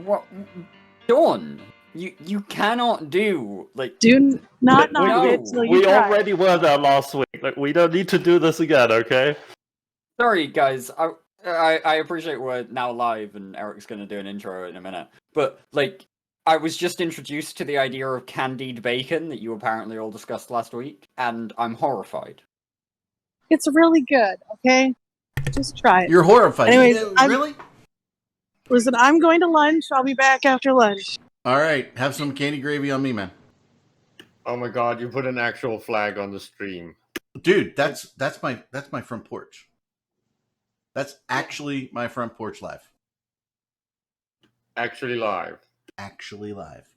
what? Dawn, you cannot do like. Do not no. knock it till you We try. already were there last week. Like, we don't need to do this again, okay? Sorry, guys. I appreciate we're now live and Eric's going to do an intro in a minute. But, like, I was just introduced to the idea of candied bacon that you apparently all discussed last week, and I'm horrified. It's really good, okay? Just try it. You're horrified. Anyways, Really? Listen, I'm going to lunch. I'll be back after lunch. All right. Have some candy gravy on me, man. Oh my god, you put an actual flag on the stream. Dude, that's my front porch. That's actually my front porch live. Actually live. Actually live.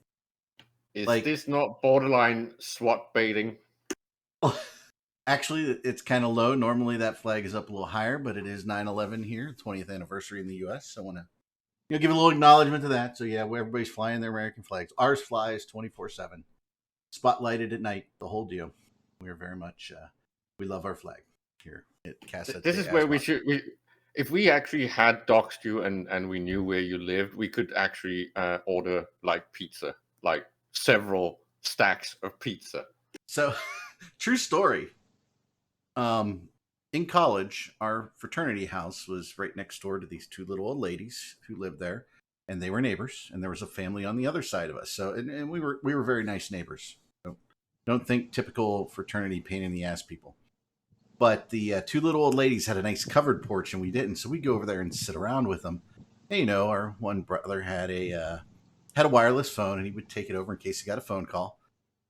Is Like- this not borderline SWAT baiting? Actually, it's kind of low. Normally that flag is up a little higher, but it is 9/11 here, 20th anniversary in the U.S. So I want to give a little acknowledgement to that. So yeah, where everybody's flying their American flags. Ours flies 24/7, spotlighted at night, the whole deal. We are very much we love our flag here at Casa. This is where we should. If we actually had doxed you and we knew where you lived, we could actually order like pizza, like several stacks of pizza. So, true story. In college, our fraternity house was right next door to these two little old ladies who lived there, and they were neighbors. And there was a family on the other side of us. So, and we were very nice neighbors. So don't think typical fraternity pain in the ass people. But the two little old ladies had a nice covered porch, and we didn't. So we go over there and sit around with them. And, you know, our one brother had a wireless phone, and he would take it over in case he got a phone call.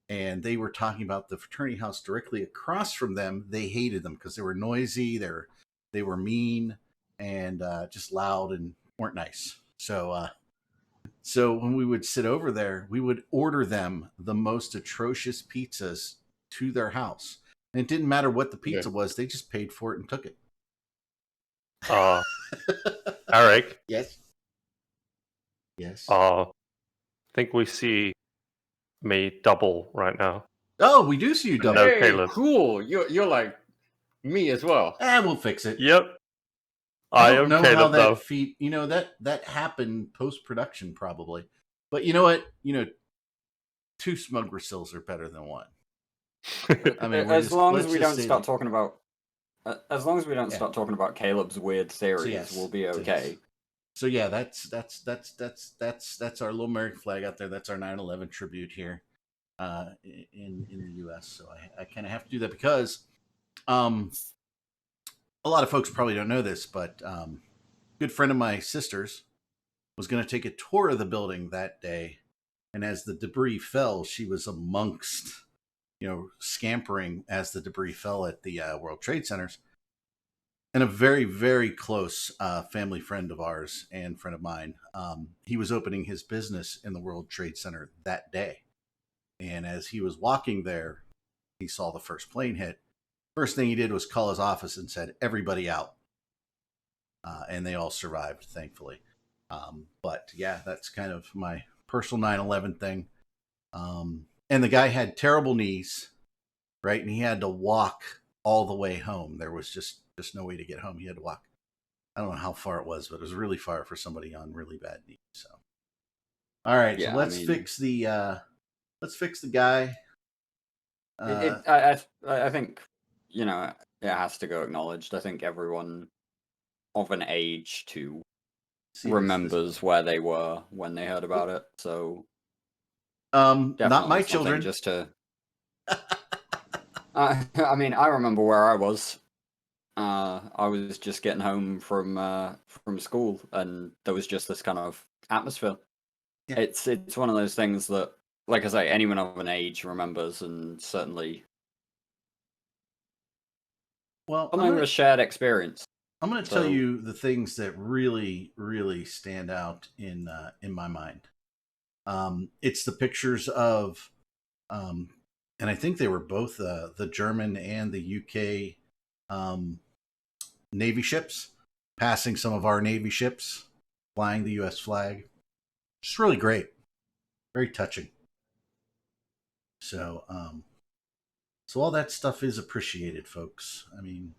And they were talking about the fraternity house directly across from them. They hated them because they were noisy, they were mean, and just loud and weren't nice. So when we would sit over there, we would order them the most atrocious pizzas to their house. And it didn't matter what the pizza was; they just paid for it and took it. Eric. Yes. Yes. I think we see me double right now. Oh, we do see you double. No, Hey, Caleb. cool. You're like me as well. We'll fix it. Yep. I I don't am know how Caleb, that though. feat. You know that happened post production probably, but you know what? You know, two smug sills are better than one. I mean, as long as let's we just don't say start that. talking about, as long as we don't Yeah. start talking about Caleb's weird theories, yes. we'll be So okay. yes. So yeah, that's our little American flag out there. That's our 9/11 tribute here in the U.S. So I kind of have to do that because a lot of folks probably don't know this, but a good friend of my sister's was going to take a tour of the building that day, and as the debris fell, she was amongst, scampering as the debris fell at the World Trade Centers. And a very, very close family friend of ours and friend of mine, he was opening his business in the World Trade Center that day. And as he was walking there, he saw the first plane hit. First thing he did was call his office and said, "Everybody out." And they all survived, thankfully. But yeah, that's kind of my personal 9/11 thing. And the guy had terrible knees, right? And he had to walk all the way home. There was just no way to get home. He had to walk. I don't know how far it was, but it was really far for somebody on really bad knees. So, all right, Yeah, so let's fix the guy. I think, it has to go acknowledged. I think everyone of an age to remembers where they were when they heard about it. So, not definitely my something children. Just to, I mean, I remember where I was. I was just getting home from school, and there was just this kind of atmosphere. Yeah. It's one of those things that, like I say, anyone of an age remembers, and certainly something of a shared experience. I'm going to tell you the things that really, really stand out in my mind. It's the pictures of, and I think they were both the German and the UK Navy ships passing some of our Navy ships, flying the U.S. flag. Just really great, very touching. So, so all that stuff is appreciated, folks. I mean,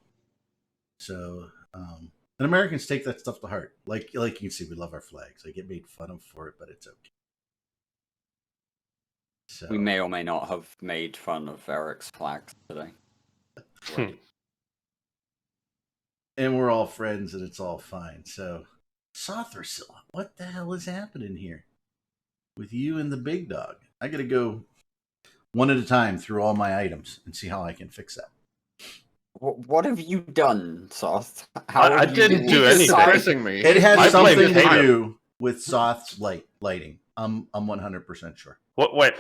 so. And And Americans take that stuff to heart. Like you can see, we love our flags. I get made fun of for it, but it's okay. So We may or may not have made fun of Eric's flags today. and we're all friends, and it's all fine. So, Sothrasilla, what the hell is happening here with you and the big dog? I got to go one at a time through all my items and see how I can fix that. What have you done, Soth? I didn't do anything. Suppressing me. It has I blame something to Caleb. do with Soth's lighting. I'm 100% sure. Wait.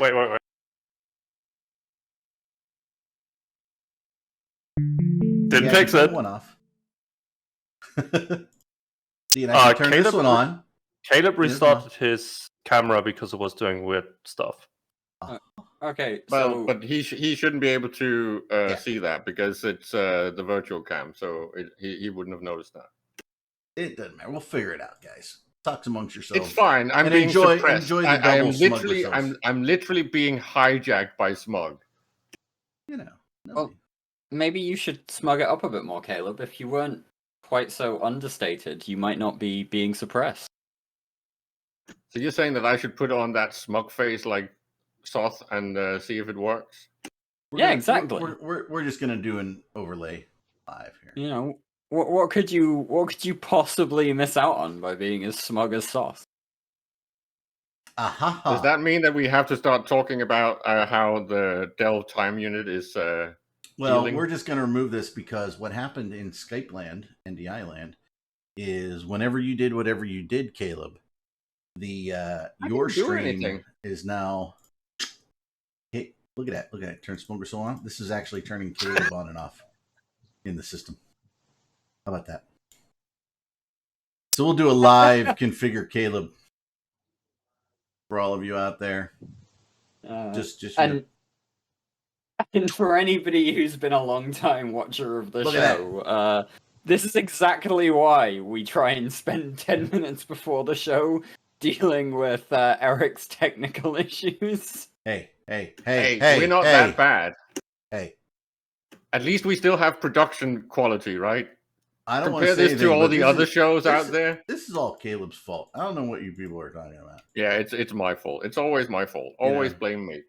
Didn't fix turn it. One off. See, and I can turn this one on. Caleb Here's restarted his camera because it was doing weird stuff. Okay, Well, so but he shouldn't be able to Yeah. see that because it's the virtual cam, so he wouldn't have noticed that. It doesn't matter. We'll figure it out, guys. Talk amongst yourselves. It's fine. I'm And being enjoy suppressed. the I am double smug literally yourselves. I'm literally being hijacked by smug. You know. Well, maybe you should smug it up a bit more, Caleb. If you weren't quite so understated, you might not be being suppressed. So you're saying that I should put on that smug face like Soth and see if it works? Yeah, exactly. We're just gonna do an overlay live here. You know, what could you possibly miss out on by being as smug as Soth? Aha. Does that mean that we have to start talking about how the Dell time unit is? Well, healing? we're just gonna remove this because what happened in Skype land, NDI land, is whenever you did whatever you did, Caleb, the your didn't do stream anything. is now. Hey, look at that! Turn Smoker Soul on. This is actually turning Caleb on and off in the system. How about that? So we'll do a live configure Caleb for all of you out there. Just and for anybody who's been a long time watcher of the Look at show, this is exactly why we try and spend 10 minutes before the show dealing with Eric's technical issues. Hey, we're not that bad. Hey, At least we still have production quality, right? I don't want Compare to say this to anything, all but the this other is- shows this out is- there. This is all Caleb's fault. I don't know what you people are talking about. Yeah, it's my fault. It's always my fault. Always Yeah. blame me.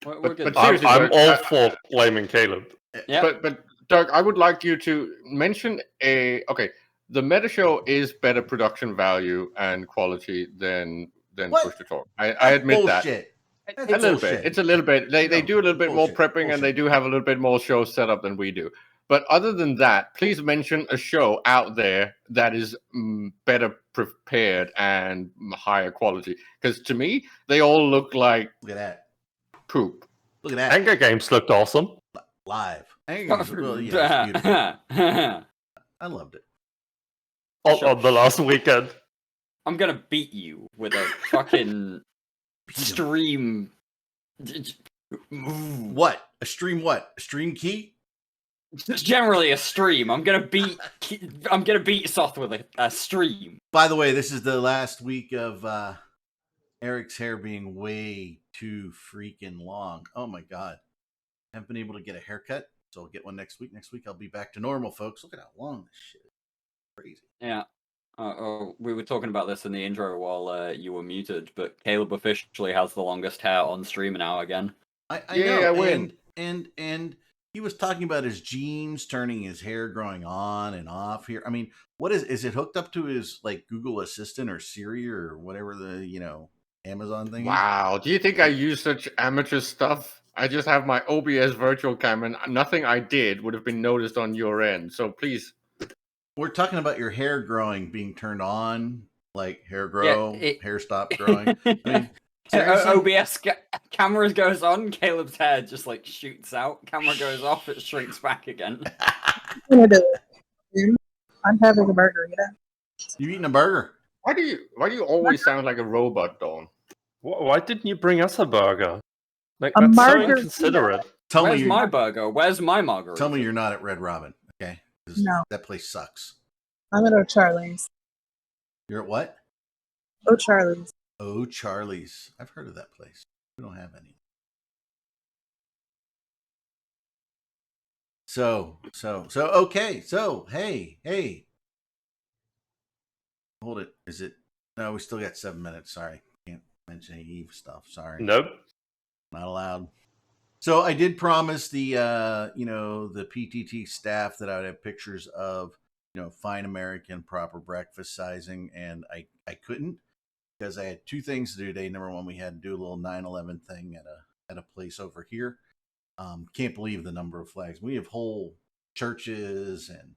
We're good. but seriously, I'm Doug, all for blaming Caleb. Yeah. But Doug, I would like you to mention the Meta Show is better production value and quality than What? Push to Talk. I That's admit that. bullshit. That's A little bullshit. bit. It's a little bit. They No, do a little bit bullshit, more prepping, and bullshit. they do have a little bit more show set up than we do. But other than that, please mention a show out there that is better prepared and higher quality. Because to me, they all look like Look at that. poop. Look at that. Anger Games looked awesome. Live. Well, yeah, it's beautiful. I loved it. On the last weekend. I'm gonna beat you with a fucking stream. What? A stream what? A stream key? Just generally a stream. I'm gonna beat Soth with a stream. By the way, this is the last week of Eric's hair being way too freaking long. Oh my god. I haven't been able to get a haircut, so I'll get one next week. Next week I'll be back to normal, folks. Look at how long this shit is. Crazy. Yeah. We were talking about this in the intro while you were muted, but Caleb officially has the longest hair on stream now again. I Yeah, know. I win. And he was talking about his jeans turning his hair growing on and off here. I mean, what is it hooked up to his like Google Assistant or Siri or whatever the Amazon thing is? Wow. Do you think I use such amateur stuff? I just have my OBS virtual cam, and nothing I did would have been noticed on your end. So please. We're talking about your hair growing, being turned on, like hair grow, hair stop growing. I mean, seriously? OBS camera goes on, Caleb's hair just like shoots out. Camera goes off, it shrinks back again. I'm gonna do it. I'm having a margarita. You eating a burger? Why do you always sound like a robot, Dawn? Why didn't you bring us a burger? Like, A that's so margarita. inconsiderate. Tell Where's me, my burger? Where's my margarita? tell me you're not at Red Robin, okay? 'Cause No. that place sucks. I'm at O'Charlie's. You're at what? O'Charlie's. Oh, Charlie's. I've heard of that place. We don't have any. So, okay. So, hey, hold it. Is it? No, we still got 7 minutes. Sorry, can't mention any Eve stuff. Sorry, Nope. not allowed. So I did promise the the PTT staff that I would have pictures of fine American proper breakfast sizing, and I couldn't because I had 2 things to do today. Number one, we had to do a little 9/11 thing at a place over here. Can't believe the number of flags. We have whole churches and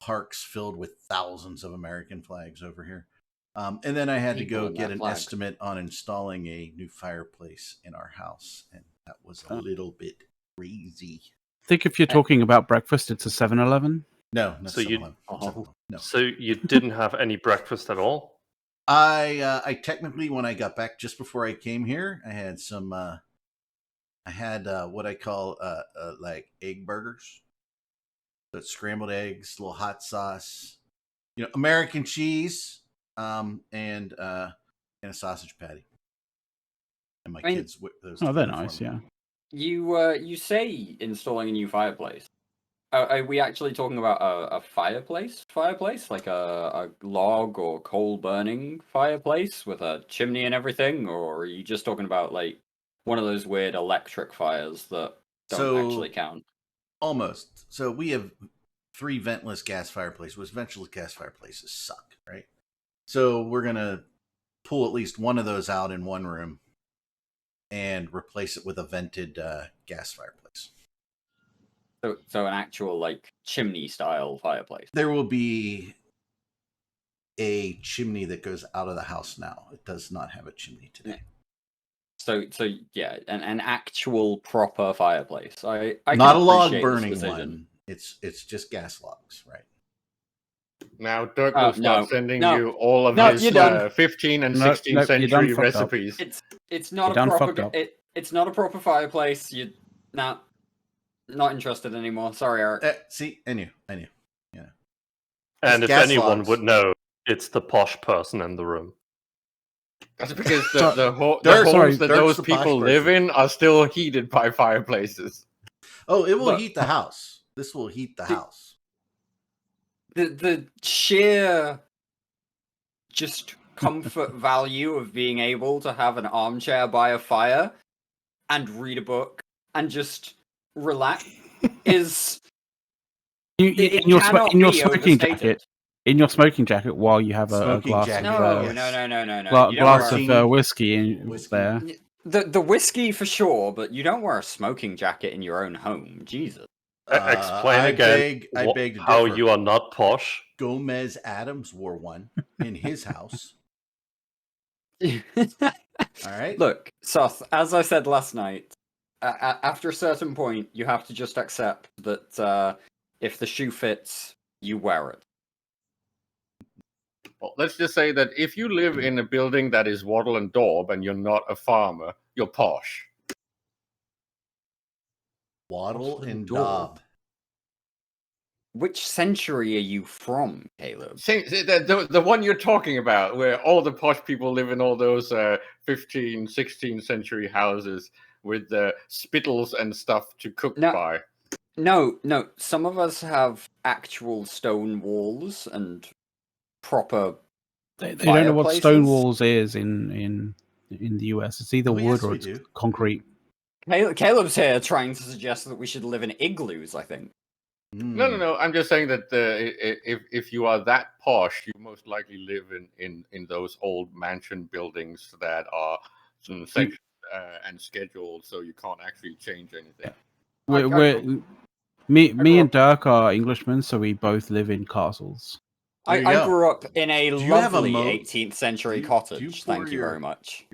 parks filled with thousands of American flags over here. And then I had to People go in get that an flag. estimate on installing a new fireplace in our house, and that was a little bit crazy. I think if you're talking about breakfast, it's a 7-Eleven. No, not So you- 7-Eleven. Oh. 7-Eleven. No. So you didn't have any breakfast at all? I technically, when I got back just before I came here, I had some. I had what I call like egg burgers. So it's scrambled eggs, a little hot sauce, American cheese, and a sausage patty. And my I mean- kids whipped those. Oh, they're together for nice, me. yeah. You say installing a new fireplace. Are we actually talking about a fireplace? Fireplace? Like a log or coal burning fireplace with a chimney and everything? Or are you just talking about like one of those weird electric fires that don't So- actually count? Almost. So we have 3 ventless gas fireplaces, which ventless gas fireplaces suck, right? So we're gonna pull at least one of those out in one room and replace it with a vented gas fireplace. So an actual like chimney style fireplace. There will be a chimney that goes out of the house now. It does not have a chimney today. So yeah, an actual proper fireplace. I Not can a log appreciate this burning decision. one. It's just gas logs, right? Now Dirk Oh, will start no, sending no, you all of no, his you're done. 15th and Nope, 16th nope, you're done century fucked up. recipes. It's not You a done proper fucked up. it's not a proper fireplace. Not interested anymore. Sorry, Eric. See, I knew. And if gas anyone logs. would know, it's the posh person in the room. That's because So- the Dirk, homes sorry, that Dirk's those the posh people live person. in are still heated by fireplaces. Oh, it will But- heat the house. This will heat the See- house. The sheer just comfort value of being able to have an armchair by a fire and read a book and just relax is it In your cannot smoking be jacket, in your smoking jacket, while you have a Smoking glass jacket, of No, yes. no. You don't glass wear of whiskey in Whiskey. there. the whiskey for sure, but you don't wear a smoking jacket in your own home. Jesus. Explain I again beg to how differ. you are not posh. Gomez Adams wore one in his house. All right. Look, Soth, as I said last night, after a certain point, you have to just accept that if the shoe fits, you wear it. Well, let's just say that if you live in a building that is wattle and daub and you're not a farmer, you're posh. Waddle What's the and door? Daub. Which century are you from, Caleb? The one you're talking about, where all the posh people live in all those 15th, 16th century houses with the spittles and stuff to cook No. by. No. Some of us have actual stone walls and proper. They don't know what Fireplaces? stone walls is in the US. It's either Oh, wood yes, or we it's do. concrete. Caleb's here trying to suggest that we should live in igloos. I think. No. I'm just saying that if you are that posh, you most likely live in those old mansion buildings that are sectioned and scheduled, so you can't actually change anything. Me and Dirk are Englishmen, so we both live in castles. There you I go. grew up in a Do you have a lovely moat? 18th century Do you cottage. pour Thank you very much.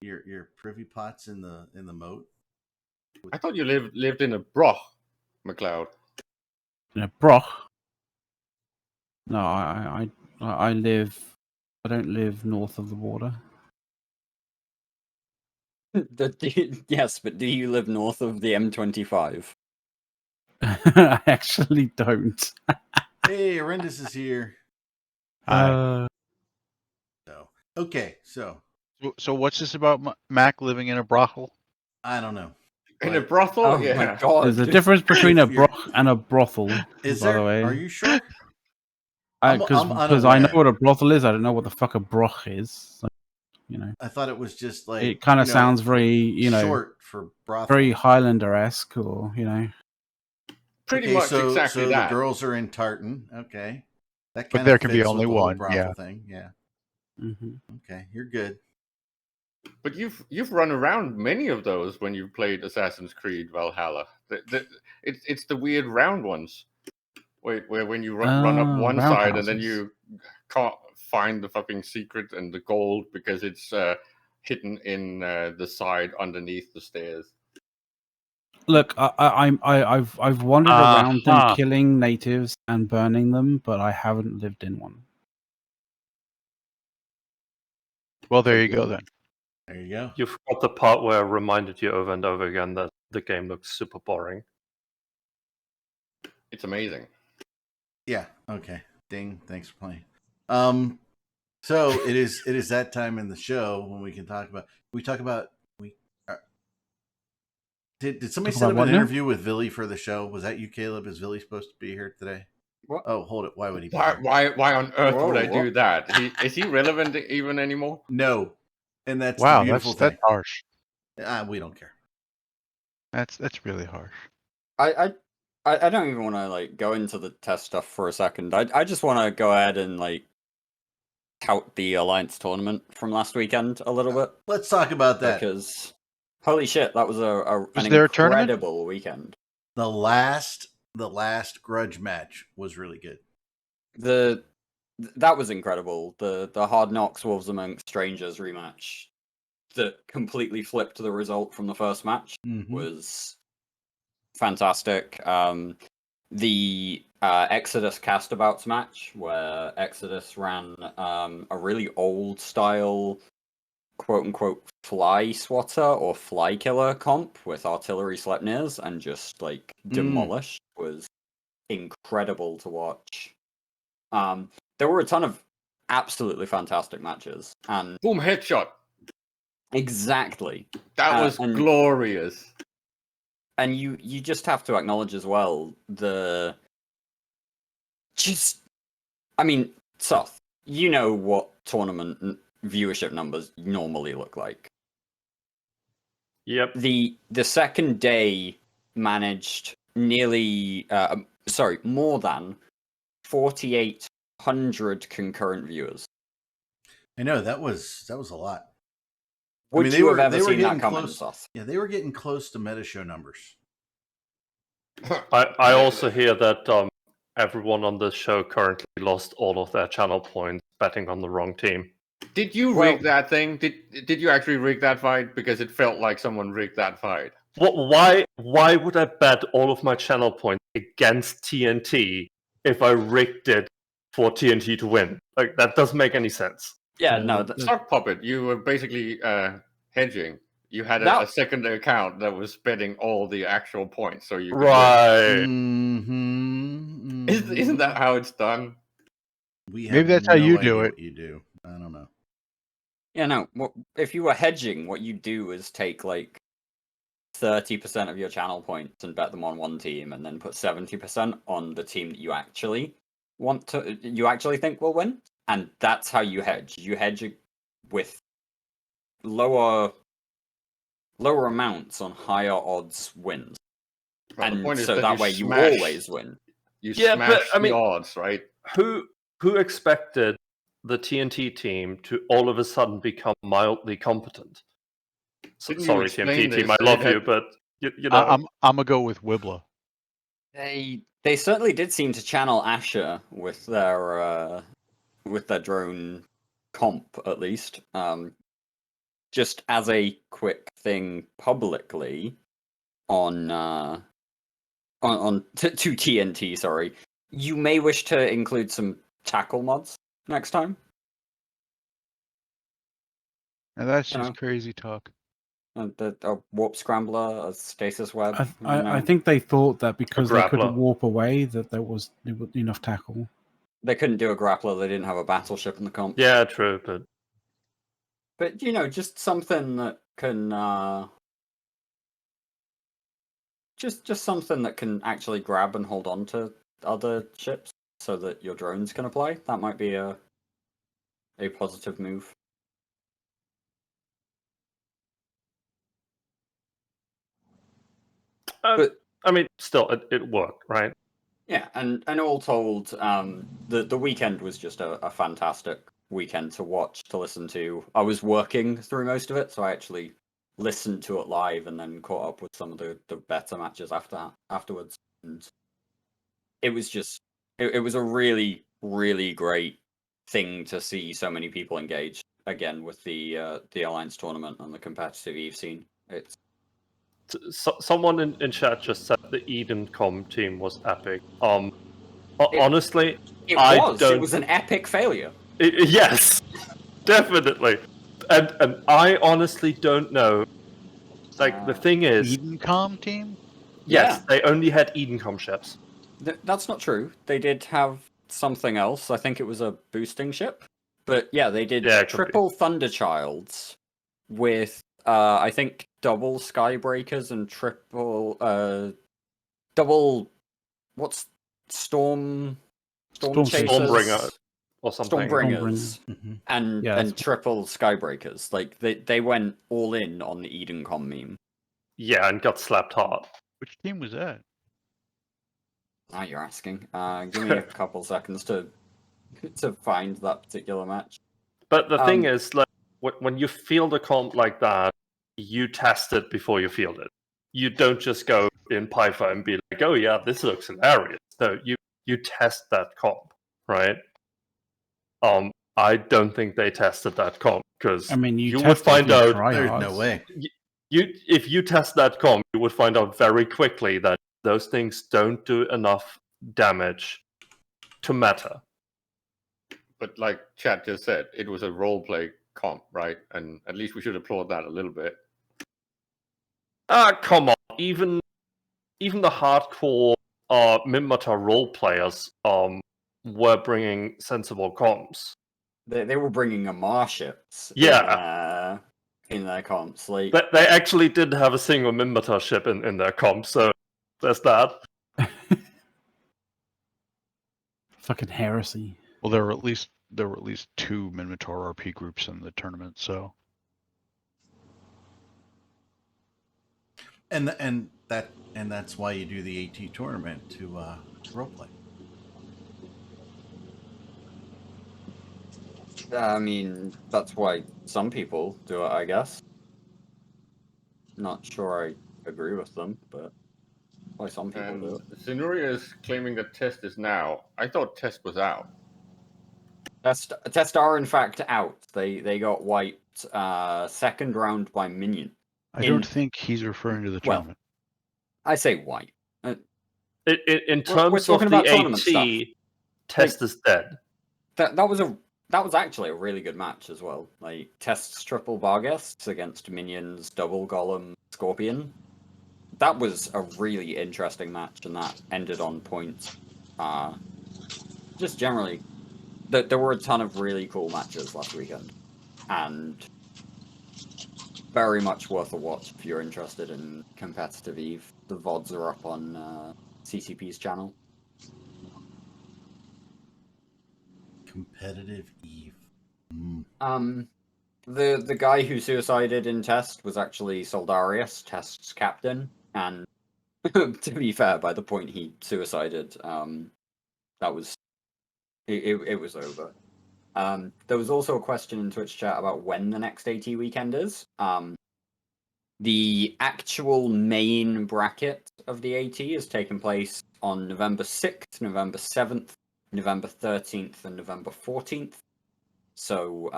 Your privy pots in the moat. I thought you lived in a broch, McLeod. In a broch. No, I live. I don't live north of the border. Yes, but do you live north of the M25? I actually don't. Hey, Arendis is here. Uh, So okay, so So what's this about Mac living in a brothel? I don't know. In a But brothel? Oh Yeah. my god! there's a difference between a If you're- broch and a brothel. Is by there? the way. Are you sure? Because I'm I know unaware. what a brothel is. I don't know what the fuck a broch is. So, you know, I thought it was just like it kind of sounds very, short for brothel. very Highlander-esque, or Pretty Okay, much so exactly the that. girls are in tartan. Okay, that But kind there of can be fits only with the whole one, brothel yeah. thing. Yeah. hmm Okay, you're good. But you've run around many of those when you've played Assassin's Creed Valhalla. It's the weird round ones, where when you run up one side and then roundhouses. you can't find the fucking secret and the gold because it's hidden in the side underneath the stairs. Look, I've wandered around them, Aha. killing natives and burning them, but I haven't lived in one. Well, there you go then. There you go. You forgot the part where I reminded you over and over again that the game looks super boring. It's amazing. Yeah. Okay. Ding. Thanks for playing. So it is that time in the show when we can talk about did somebody Talk set about up what an now? interview with Villy for the show? Was that you, Caleb? Is Villy supposed to be here today? What? Oh, hold it. Why would he be Why here? why on earth would I Whoa, do that? Is he relevant even anymore? No. And that's the Wow, beautiful that's thing. harsh. We don't care. That's really harsh. I don't even want to like go into the test stuff for a second. I just want to go ahead and like tout the Alliance tournament from last weekend a little bit, Let's talk about that. because holy shit, that was Was an there a tournament? incredible weekend. The last grudge match was really good. That was incredible. The Hard Knocks Wolves Amongst Strangers rematch that completely flipped the result from the first match Mhm. was fantastic. The Exodus Castabouts match, where Exodus ran a really old style, quote unquote, fly swatter or fly killer comp with artillery Sleipnirs and just like demolished, was incredible to watch. There were a ton of absolutely fantastic matches, and Boom, headshot. exactly. That was And glorious. and you just have to acknowledge as well I mean, Soth, you know what tournament viewership numbers normally look like. Yep. The second day managed more than 4,800 concurrent viewers. I know that was a lot. Would you have ever seen that coming, close. Soth? Yeah, they were getting close to meta show numbers. I also hear that everyone on this show currently lost all of their channel points betting on the wrong team. Did you rig that thing? Did you actually rig that fight? Because it felt like someone rigged that fight. Why would I bet all of my channel points against TNT if I rigged it for TNT to win? Like, that doesn't make any sense. Yeah, no. Sock puppet, you were basically hedging. You had That- a second account that was betting all the actual points, so you could win. Right. Mm-hmm. Isn't that how it's done? We have Maybe that's how no you do idea it. what you do. I don't know. Yeah, no. If you were hedging, what you do is take like 30% of your channel points and bet them on one team, and then put 70% on the team that you actually think will win, and that's how you hedge. You hedge with lower amounts on higher odds wins, Well, the and point is so that that you way you smash- always win. You Yeah, smash but, I the mean- odds, right? Who expected the TNT team to all of a sudden become mildly competent? Didn't you Sorry, explain TNT team, this? I love It had- you, but you know. I'm gonna go with Wibla. They certainly did seem to channel Asher with their drone comp, at least. Just as a quick thing publicly to TNT, sorry, you may wish to include some tackle mods next time. And that's You just know. crazy talk. A warp scrambler, a stasis web. I think they thought that because they grappler. couldn't warp away that there was enough tackle. They couldn't do a grappler. They didn't have a battleship in the comp. Yeah, true, but But just something that can just something that can actually grab and hold on to other ships. so that your drones can apply. That might be a positive move. But I mean, still, it worked, right? yeah, and all told, the weekend was just a fantastic weekend to watch, to listen to. I was working through most of it, so I actually listened to it live and then caught up with some of the better matches afterwards. And it was just it was a really, really great thing to see so many people engaged again with the Alliance tournament and the competitive EVE scene. It's Someone in chat just said the EdenCom team was epic. It- Honestly, it I was don't. an epic failure. Yes, definitely. And I honestly don't know. Like, the thing is, EdenCom team? yes, Yeah. they only had EdenCom ships. That's not true. They did have something else. I think it was a boosting ship. But yeah, they did Yeah, it could be. triple Thunderchilds with I think double Skybreakers and triple double what's Storm Chasers. Stormbringer or something. Stormbringers Mhm. and Yeah, that's- triple Skybreakers. Like they went all in on the EdenCom meme. Yeah, and got slapped hard. Which team was that? Now you're asking. Give me a couple seconds to find that particular match. But the thing Um, is, like, when you field a comp like that, you test it before you field it. You don't just go in Python and be like, "Oh yeah, this looks hilarious." No, you test that comp, right? I don't think they tested that comp because I mean, you would test it if find you out. try There's hard. no way. If you test that comp, you would find out very quickly that those things don't do enough damage to matter. But like Chad just said, it was a role play comp, right? And at least we should applaud that a little bit. Come on, even the hardcore Minmatar role players were bringing sensible comps. they were bringing Amar ships. Yeah. In their comps. Like But they actually did have a single Minmatar ship in their comp, so there's that. Fucking heresy. Well, there were at least two Minotaur RP groups in the tournament, so And that's why you do the AT tournament to roleplay. I mean, that's why some people do it, I guess. Not sure I agree with them, but why some people And do it. Sinuria is claiming that Test is now. I thought Test was out. Test are in fact out. They got wiped second round by Minion. I don't think he's referring to the well, tournament. I say white. In terms talking of the about tournament AT, stuff. Test is dead. That was actually a really good match as well. Like Test's triple Vargas against Minion's double Golem Scorpion. That was a really interesting match, and that ended on points. Just generally, there were a ton of really cool matches last weekend, and very much worth a watch if you're interested in competitive EVE. The VODs are up on CCP's channel. Competitive Eve. The guy who suicided in Test was actually Soldarius, Test's captain, and to be fair, by the point he suicided, that was it was over. There was also a question in Twitch chat about when the next AT weekend is. The actual main bracket of the AT is taking place on November 6th, November 7th, November 13th, and November 14th. So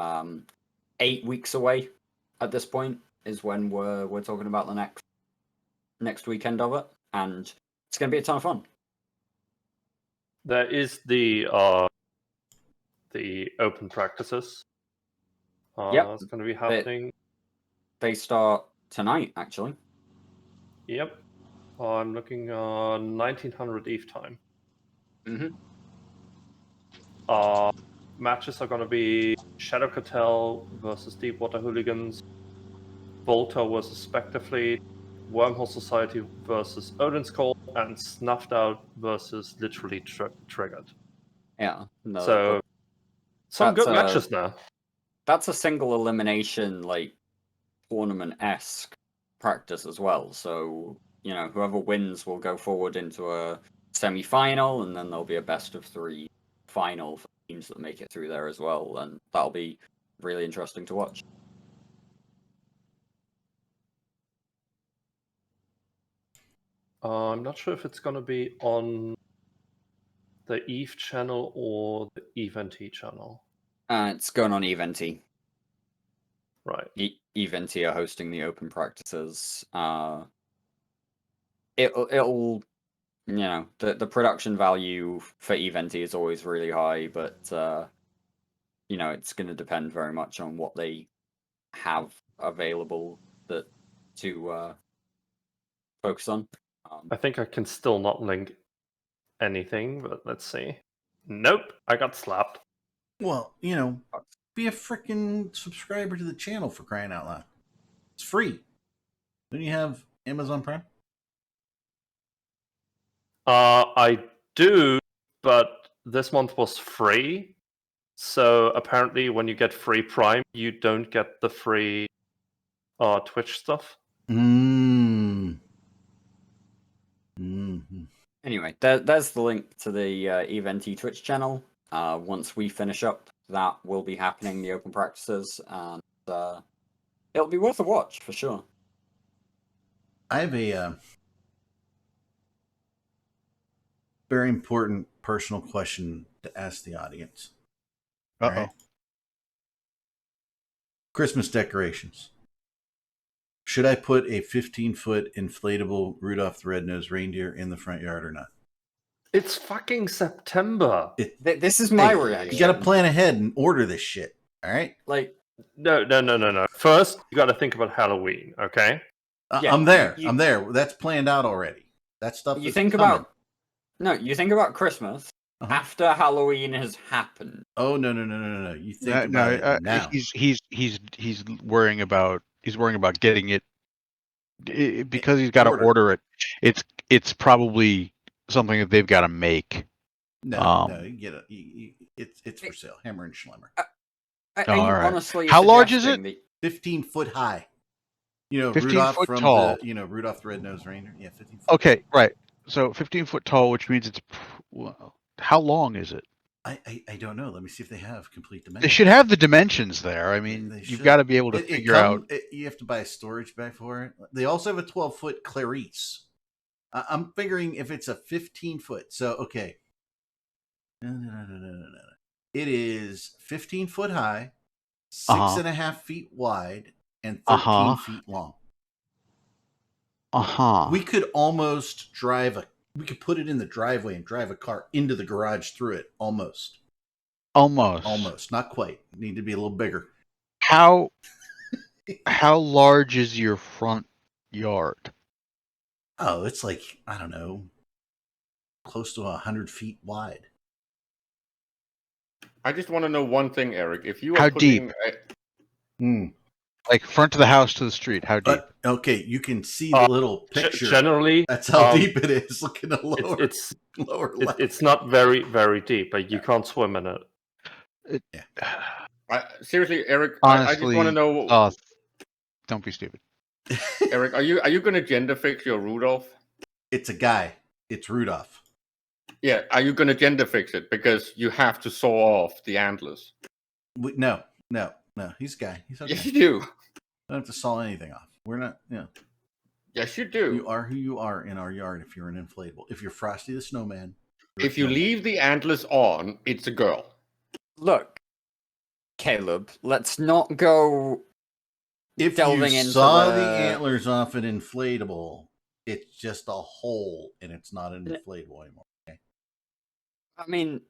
8 weeks away at this point is when we're talking about the next weekend of it, and it's going to be a ton of fun. There is the open practices. Yep. It's going to be happening. They start tonight, actually. Yep. I'm looking on 1900 EVE time. Mm-hmm. Matches are going to be Shadow Cartel versus Deepwater Hooligans, Volta versus Spectre Fleet, Wormhole Society versus Odin's Call, and Snuffed Out versus Literally Triggered. Yeah. No, So some that's good matches now. that's a single elimination, like, tournament-esque practice as well. So, whoever wins will go forward into a semi-final, and then there'll be a best-of-3 final for teams that make it through there as well, and that'll be really interesting to watch. I'm not sure if it's going to be on the EVE channel or the EVE-NT channel. It's going on EVE-NT. Right. EVE-NT are hosting the open practices. It'll the production value for EVE-NT is always really high, but it's going to depend very much on what they have available to focus on. I think I can still not link anything, but let's see. Nope, I got slapped. Well, be a freaking subscriber to the channel, for crying out loud. It's free. Don't you have Amazon Prime? I do, but this month was free. So apparently when you get free Prime, you don't get the free Twitch stuff. Mm-hmm. Anyway, there's the link to the EVE-NT Twitch channel. Once we finish up, that will be happening, the open practices, and it'll be worth a watch for sure. I have a very important personal question to ask the audience. Uh-oh. All right? Christmas decorations. Should I put a 15-foot inflatable Rudolph the Red-Nosed Reindeer in the front yard or not? It's fucking September. This is my Hey, reaction. You got to plan ahead and order this shit. All right? Like, No. First, you got to think about Halloween, okay? Yeah, I'm there. you- I'm there. That's planned out already. That stuff you is think coming. you think about Christmas Uh-huh. after Halloween has happened. Oh, no. You think about it now. He's worrying about getting it because he's got to order it. It's probably something that they've got to make. No, you get it. It's for sale. Hammer and Schlemmer. Are Oh, you all right. honestly How large is suggesting it? that- 15-foot high. 15 Rudolph foot from tall. the Rudolph the Red-Nosed Reindeer. Yeah, 15 foot. Okay, right. So 15 foot tall, which means how long is it? I don't know. Let me see if they have complete dimensions. They should have the dimensions there. I mean, They you've should. got to be able to figure out. You have to buy a storage bag for it. They also have a 12-foot Clarice. I'm figuring if it's a 15-foot. So, okay. No. It is 15 foot high, 6.5 feet wide, and 13 feet long. We could almost we could put it in the driveway and drive a car into the garage through it. Almost. Not quite. Need to be a little bigger. How large is your front yard? Oh, it's like, I don't know, close to 100 feet wide. I just want to know one thing, Eric. If you are How putting deep? Like front of the house to the street. How deep? Okay, you can see the little picture. Generally, that's how deep it is. Look at the lower. Lower left. It's not very, very deep, but you can't swim in it. Seriously, Eric. Honestly, I just want to know. Don't be stupid. Eric, are you going to gender fix your Rudolph? It's a guy. It's Rudolph. Yeah, are you going to gender fix it because you have to saw off the antlers? No. He's a guy. He's okay. Yes, you do. Don't have to saw anything off. We're not. Yes, you do. You are who you are in our yard. If you're an inflatable, if you're Frosty the Snowman, if you leave the antlers on, it's a girl. Look, Caleb, let's not go. If delving you into saw the antlers off an inflatable, it's just a hole, and it's not an inflatable anymore. Okay? I mean,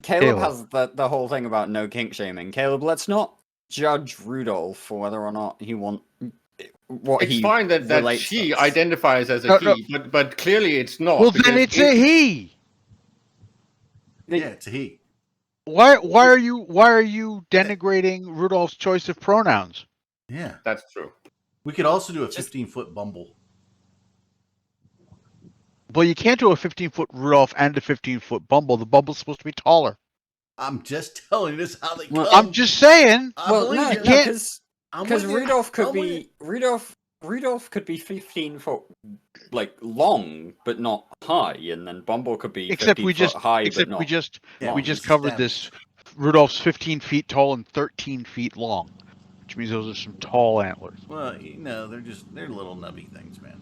Caleb has the whole thing about no kink shaming. Caleb, let's not judge Rudolph for whether or not he wants what it's he fine that she identifies as a he, but clearly it's not. Well, then it's a he. Yeah, it's a he. Why are you denigrating Rudolph's choice of pronouns? Yeah, that's true. We could also do a 15-foot Bumble. Well, you can't do a 15-foot Rudolph and a 15-foot Bumble. The Bumble's supposed to be taller. I'm just telling you this is how they Well, come. I'm just saying. I Well, believe no, you. can't- because I'm with you. Rudolph could I'm with you. be Rudolph could be 15 foot like long but not high, and then Bumble could be 15 foot high but not. Yeah, we we just just covered established. this. Rudolph's 15 feet tall and 13 feet long, which means those are some tall antlers. Well, they're little nubby things, man.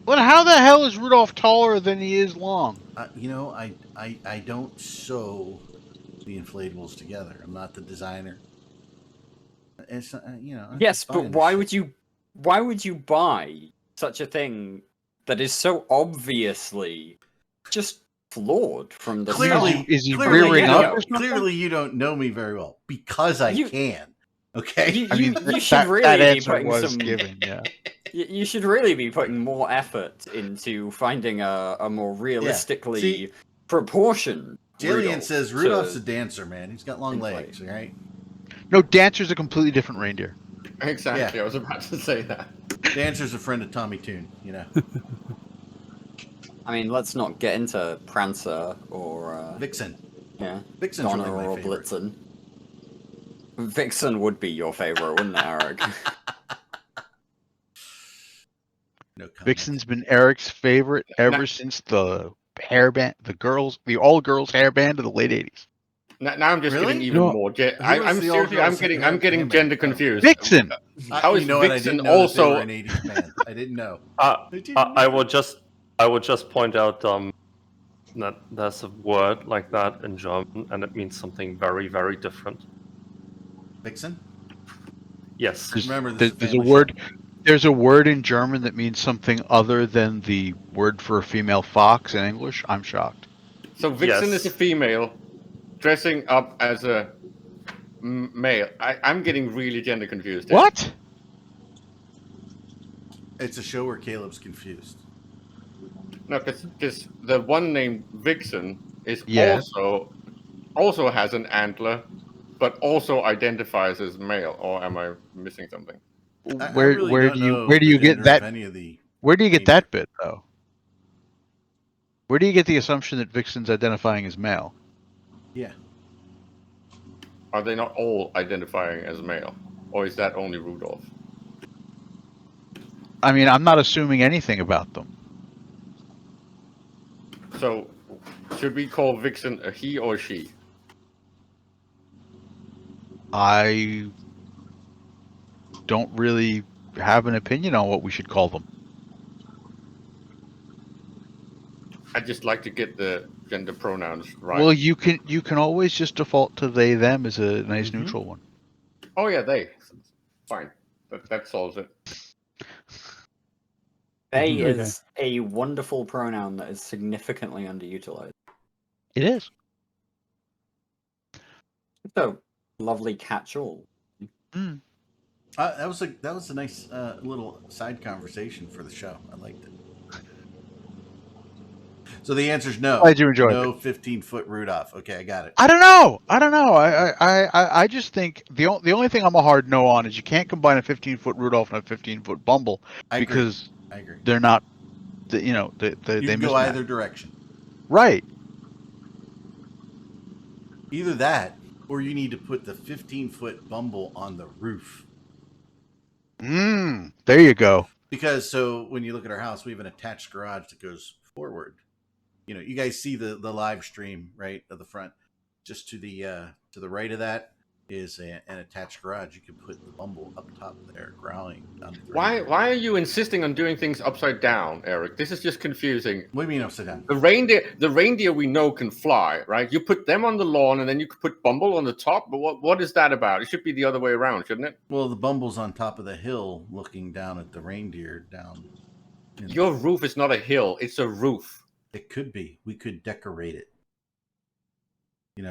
But how the hell is Rudolph taller than he is long? I don't sew the inflatables together. I'm not the designer. It's I'm Yes, just but buying this why shit. would you buy such a thing that is so obviously just flawed from the start? Is he clearly rearing you up don't- or something? Clearly, you don't know me very well because I You- can. Okay. I mean, you should that really be answer putting was some. given. Yeah. You should really be putting more effort into finding a more realistically See, proportioned. Jillian Rudolph says Rudolph's to- a dancer, man. He's got long inflate. legs, all right? No, Dancer's a completely different reindeer. Exactly. Yeah. I was about to say that. Dancer's a friend of Tommy Toon, I mean, let's not get into Prancer or Vixen. yeah, Vixen's Donna really my or favorite. Blitzen. Vixen would be your favorite, wouldn't it, Eric? No comment. Vixen's been Eric's favorite ever since the hairband, the all-girls hairband of the late '80s. Now I'm just Really? getting even You know- more. Who was I'm the seriously. I'm all-girls getting handbag? gender Oh. confused. Vixen. How is you know what? I Vixen didn't know that they also- were an '80s band. I didn't know. I would just point out that there's a word like that in German, and it means something very, very different. Vixen. Yes. Remember, this is There's a family word. show. There's a word in German that means something other than the word for a female fox in English. I'm shocked. So Vixen Yes. is a female dressing up as a male. I'm getting really gender confused. here. What? It's a show where Caleb's confused. No, because the one named Vixen is Yeah. also has an antler, but also identifies as male. Or am I missing something? Where do you get that? Any of the Where do you get reindeer. that bit though? Where do you get the assumption that Vixen's identifying as male? Yeah. Are they not all identifying as male, or is that only Rudolph? I mean, I'm not assuming anything about them. So, should we call Vixen a he or she? I don't really have an opinion on what we should call them. I'd just like to get the gender pronouns right. Well, you can always just default to they them as a nice Mhm. neutral one. Oh yeah, they. Fine. That solves it. They Okay. is a wonderful pronoun that is significantly underutilized. It is. So lovely catch-all. That was a nice little side conversation for the show. I liked it. So the answer is no. Glad you enjoyed no 15-foot Rudolph. Okay, I got it. I don't know. I just think the only thing I'm a hard no on is you can't combine a 15-foot Rudolph and a 15-foot Bumble I agree. because I agree. they're not. They You can go mismatch. either direction. Right. Either that, or you need to put the 15-foot Bumble on the roof. There you go. Because so when you look at our house, we have an attached garage that goes forward. You guys see the live stream right of the front. Just to the right of that is an attached garage. You can put the Bumble up top there, growling. Why are you insisting on doing things upside down, Eric? This is just confusing. What do you mean upside down? The reindeer we know can fly, right? You put them on the lawn, and then you could put Bumble on the top. But what is that about? It should be the other way around, shouldn't it? Well, the Bumble's on top of the hill, looking down at the reindeer down. Your roof is not a hill; it's a roof. It could be. We could decorate it. We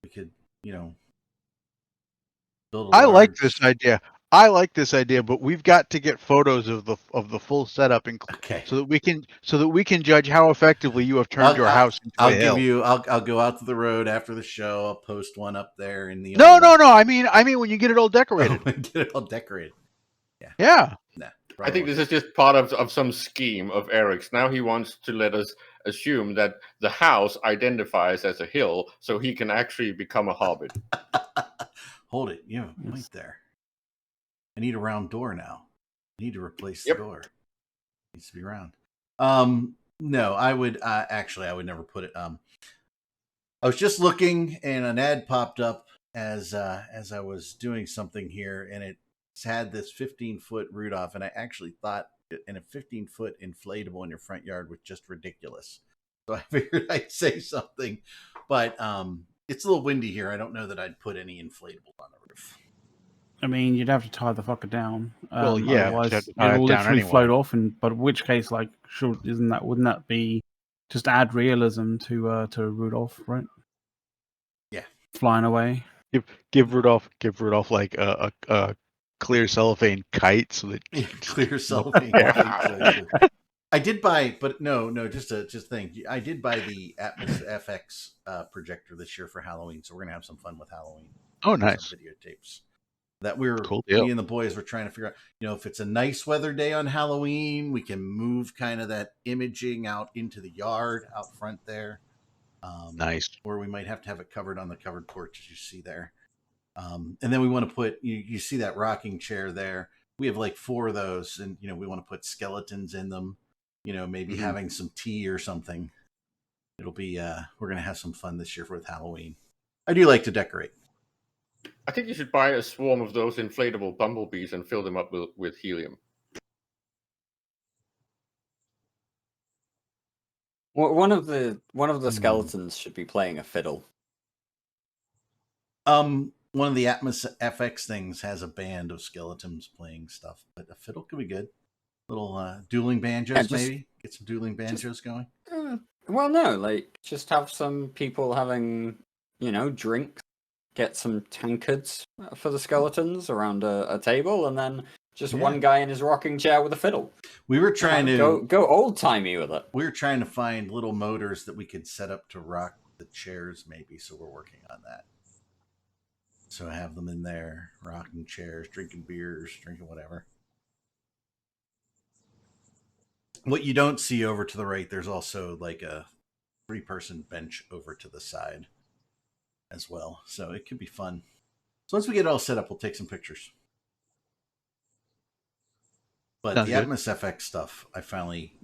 could, build. I like this idea. But we've got to get photos of the full setup, Okay. so that we can judge how effectively you have turned your house into a hill. I'll go out to the road after the show. I'll post one up there in the. No. I mean when you get it all decorated. Get it all decorated. Yeah. I think this is just part of some scheme of Eric's. Now he wants to let us assume that the house identifies as a hill, so he can actually become a hobbit. Hold it. You have a point there. I need a round door now. I need to replace the Yep. door. It needs to be round. No, I would actually I would never put it. I was just looking and an ad popped up as I was doing something here, and it had this 15-foot Rudolph, and I actually thought in a 15-foot inflatable in your front yard was just ridiculous. So I figured I'd say something, but it's a little windy here. I don't know that I'd put any inflatable on the roof. I mean, you'd have to tie the fucker down. Well, yeah, you'd otherwise have to tie it it'll down literally anyway. float off. But in which case, like, sure, wouldn't that be just add realism to Rudolph, right? Yeah, flying away. Give Rudolph like a clear cellophane kite so that clear cellophane. Yeah. I did buy, but no, just think. I did buy the Atmos FX projector this year for Halloween, so we're gonna have some fun with Halloween. Oh, nice. Some videotapes that we were, Cool deal. me and the boys were trying to figure out. If it's a nice weather day on Halloween, we can move kind of that imaging out into the yard out front there. Nice. Or we might have to have it covered on the covered porch, as you see there. And then we want to put, you see that rocking chair there. We have like 4 of those, and we want to put skeletons in them. Maybe having some tea or something. It'll be we're gonna have some fun this year with Halloween. I do like to decorate. I think you should buy a swarm of those inflatable bumblebees and fill them up with helium. Well, one of the skeletons should be playing a fiddle. One of the Atmos FX things has a band of skeletons playing stuff, but a fiddle could be good. Little dueling banjos, maybe get some dueling banjos going. Well, no, like just have some people having drinks, get some tankards for the skeletons around a table, and then just one guy in his rocking chair with a fiddle. We were trying to go old timey with it. We were trying to find little motors that we could set up to rock the chairs, maybe. So we're working on that. So I have them in there, rocking chairs, drinking beers, drinking whatever. What you don't see over to the right, there's also like a 3-person bench over to the side as well. So it could be fun. So once we get it all set up, we'll take some pictures. But Sounds the good. Atmos FX stuff, I finally,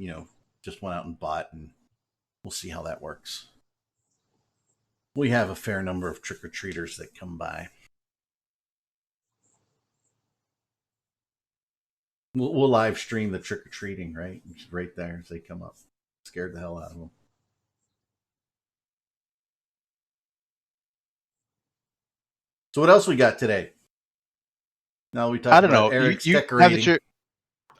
just went out and bought, and we'll see how that works. We have a fair number of trick-or-treaters that come by. We'll live stream the trick-or-treating, right? It's right there as they come up. Scared the hell out of them. So what else we got today? Now we talked about Eric's decorating.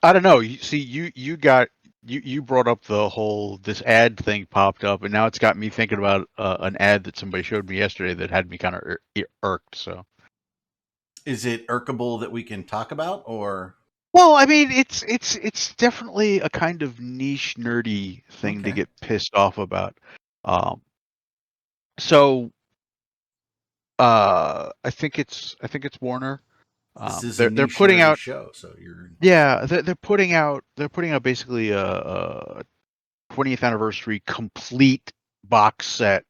I don't know. You brought up the whole this ad thing popped up, and now it's got me thinking about an ad that somebody showed me yesterday that had me kind of irked. So, is it irkable that we can talk about, or? Well, I mean, it's definitely a kind of niche, nerdy thing to get pissed off about. I think it's Warner. This is they're putting out show, so you're they're putting out basically a 20th anniversary complete box set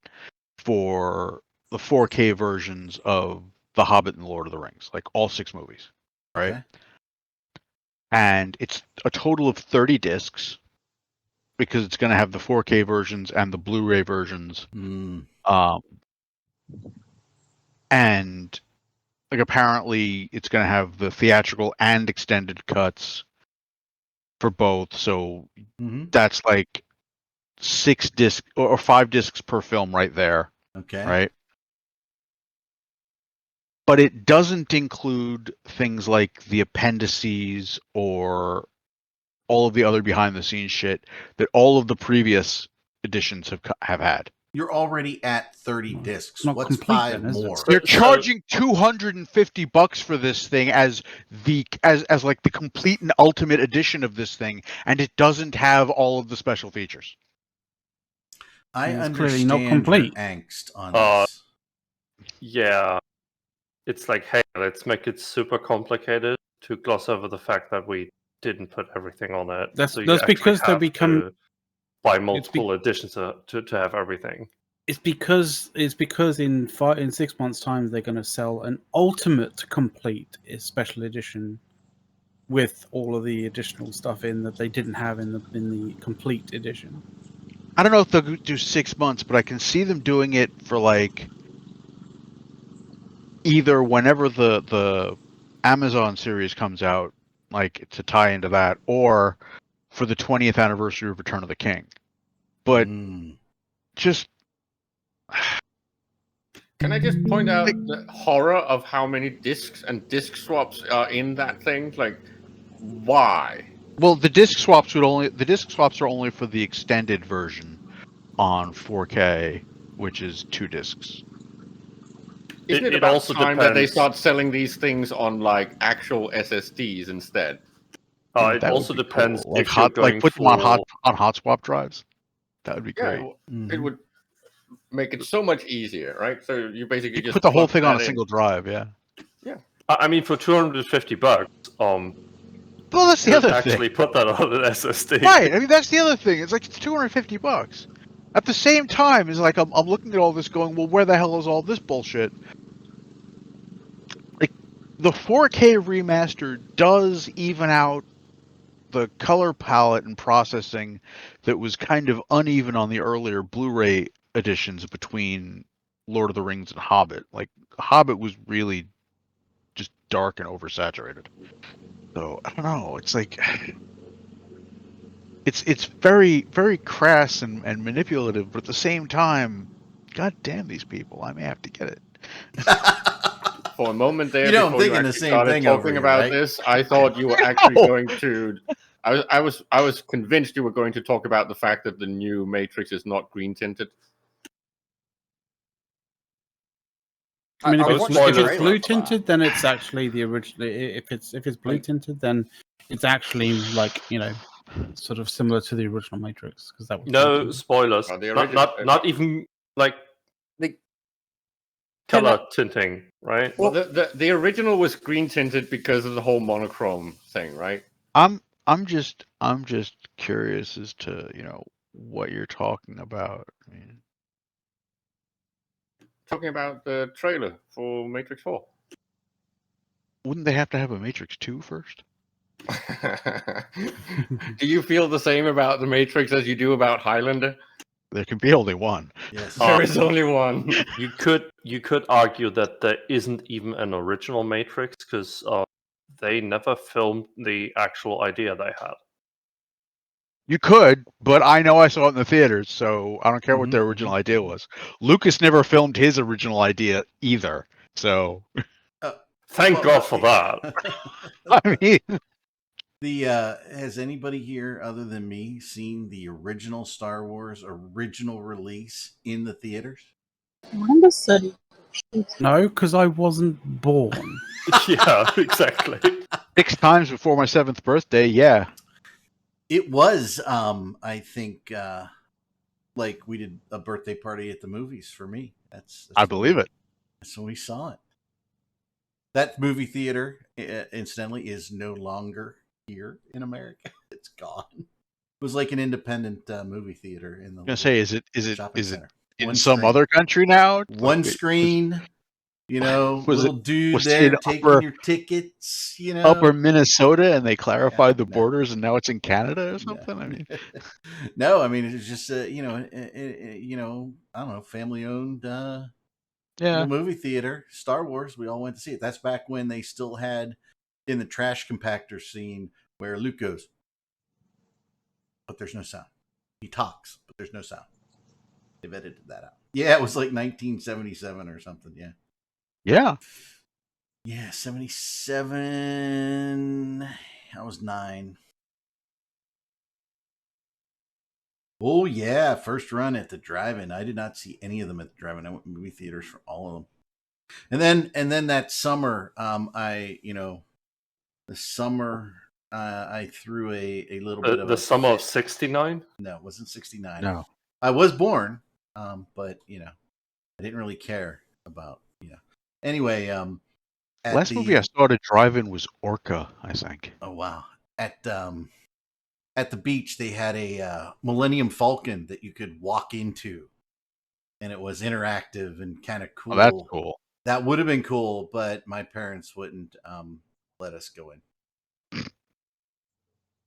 for the 4K versions of The Hobbit and Lord of the Rings, like all 6 movies, right? Okay. And it's a total of 30 discs because it's going to have the 4K versions and the Blu-ray versions. And like apparently it's going to have the theatrical and extended cuts for both. So that's like 6 discs or 5 discs per film right there. Okay. Right. But it doesn't include things like the appendices or all of the other behind the scenes shit that all of the previous editions have had. You're already at 30 discs. Not What's complete 5 then, is it? more? They're charging $250 for this thing as like the complete and ultimate edition of this thing, and it doesn't have all of the special features. I It's understand clearly not complete. your angst on this. Yeah. It's like, hey, let's make it super complicated to gloss over the fact that we didn't put everything on it. That's so you that's actually because they have become. to buy multiple editions to have everything. It's because in 6 months' time they're going to sell an ultimate complete special edition with all of the additional stuff in that they didn't have in the complete edition. I don't know if they'll do 6 months, but I can see them doing it for like either whenever the Amazon series comes out, like to tie into that, or for the 20th anniversary of Return of the King. But just Can I just point out the horror of how many discs and disc swaps are in that thing? Like, why? well, the disc swaps are only for the extended version on 4K, which is 2 discs. Isn't it It about also time that they depends. start selling these things on like actual SSDs instead? It That also would be depends cool. Like if you're going put them on for. hot swap drives. That would be great. It would make it so much easier, right? So you basically You just put the whole plug thing on a that in. single drive, yeah. I mean, for $250, Well, that's the you other could actually thing. put that on an SSD. Right. I mean, that's the other thing. It's like it's $250. At the same time, it's like I'm looking at all this, going, well, where the hell is all this bullshit? Like the 4K remaster does even out the color palette and processing that was kind of uneven on the earlier Blu-ray editions between Lord of the Rings and Hobbit. Like Hobbit was really just dark and oversaturated. So I don't know. It's like it's very very crass and manipulative, but at the same time, god damn these people! I may have to get it. For a moment there, You know, I'm before you thinking the actually same started thing over talking here, about right? this, I thought you were actually going to. I was convinced you were going to talk about the fact that the new Matrix is not green tinted. I mean, I if watched it's, the if it's trailer blue for that. tinted, then it's actually the original. If it's blue tinted, then it's actually like sort of similar to the original Matrix because that was blue No tinted. spoilers. The Not original- not even like Like, color tinting, right? Well, the original was green tinted because of the whole monochrome thing, right? I'm just curious as to what you're talking about. I mean, Talking about the trailer for Matrix 4. wouldn't they have to have a Matrix 2 first? Do you feel the same about the Matrix as you do about Highlander? There can be only one. Yes. There is only one. You could argue that there isn't even an original Matrix because they never filmed the actual idea they had. You could, but I know I saw it in the theaters, so I don't care what their original idea was. Lucas never filmed his original idea either, so Thank God for that. I mean, has anybody here other than me seen the original Star Wars original release in the theaters? Number City. No, because I wasn't born. Yeah, exactly. 6 times before my 7th birthday, yeah. It was, I think, like we did a birthday party at the movies for me. That's I believe it. That's when we saw it. That movie theater, incidentally, is no longer here in America. It's gone. It was like an independent movie theater in the. I'm gonna say, is it shopping center. in One some screen. other country now? One screen. Little dude was there it taking your tickets. Upper Minnesota, and they clarified the no. borders, and now it's in Canada or something. No. I mean, no, I mean it's just I don't know, family owned movie theater. Star Wars, we all went to see it. That's back when they still had in the trash compactor scene where Luke goes, but there's no sound. He talks, but there's no sound. They've edited that out. Yeah, it was like 1977 or something. Yeah, 77. I was 9. Oh yeah, first run at the drive-in. I did not see any of them at the drive-in. I went to movie theaters for all of them. And then that summer, I threw a little bit of the summer of '69. No, it wasn't 69. no. I was born, but I didn't really care about Anyway, Last movie I saw at a drive-in was Orca, I think. Oh wow, at the beach they had a Millennium Falcon that you could walk into, and it was interactive and kind of cool. Oh, that's cool. That would have been cool, but my parents wouldn't let us go in.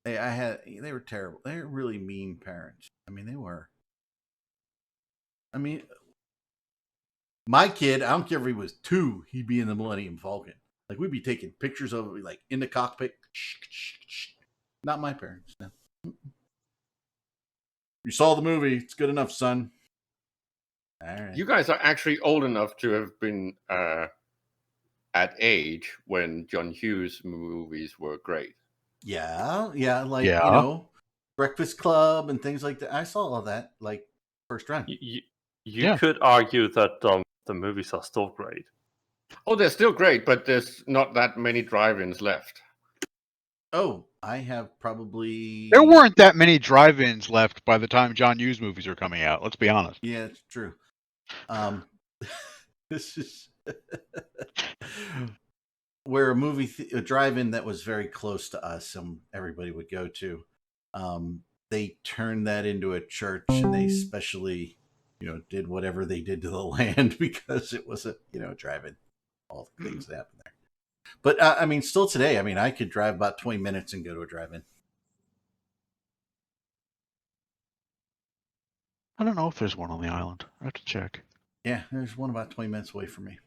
They were terrible. They were really mean parents. I mean, they were. I mean, my kid, I don't care if he was 2, he'd be in the Millennium Falcon. Like, we'd be taking pictures of it, like, in the cockpit. Not my parents, no. You saw the movie. It's good enough, son. All right. You guys are actually old enough to have been at age when John Hughes movies were great. Yeah, like, Yeah. you know, Breakfast Club and things like that. I saw all that, like, first run. You Yeah. could argue that the movies are still great. Oh, they're still great, but there's not that many drive-ins left. Oh, I have probably... There weren't that many drive-ins left by the time John Hughes movies were coming out. Let's be honest. Yeah, it's true. This is where a drive-in that was very close to us, everybody would go to. They turned that into a church, and they specially, did whatever they did to the land because it was a, drive-in. All the things that happened there. But I mean, still today, I mean, I could drive about 20 minutes and go to a drive-in. I don't know if there's one on the island. I have to check. Yeah, there's one about 20 minutes away from me. In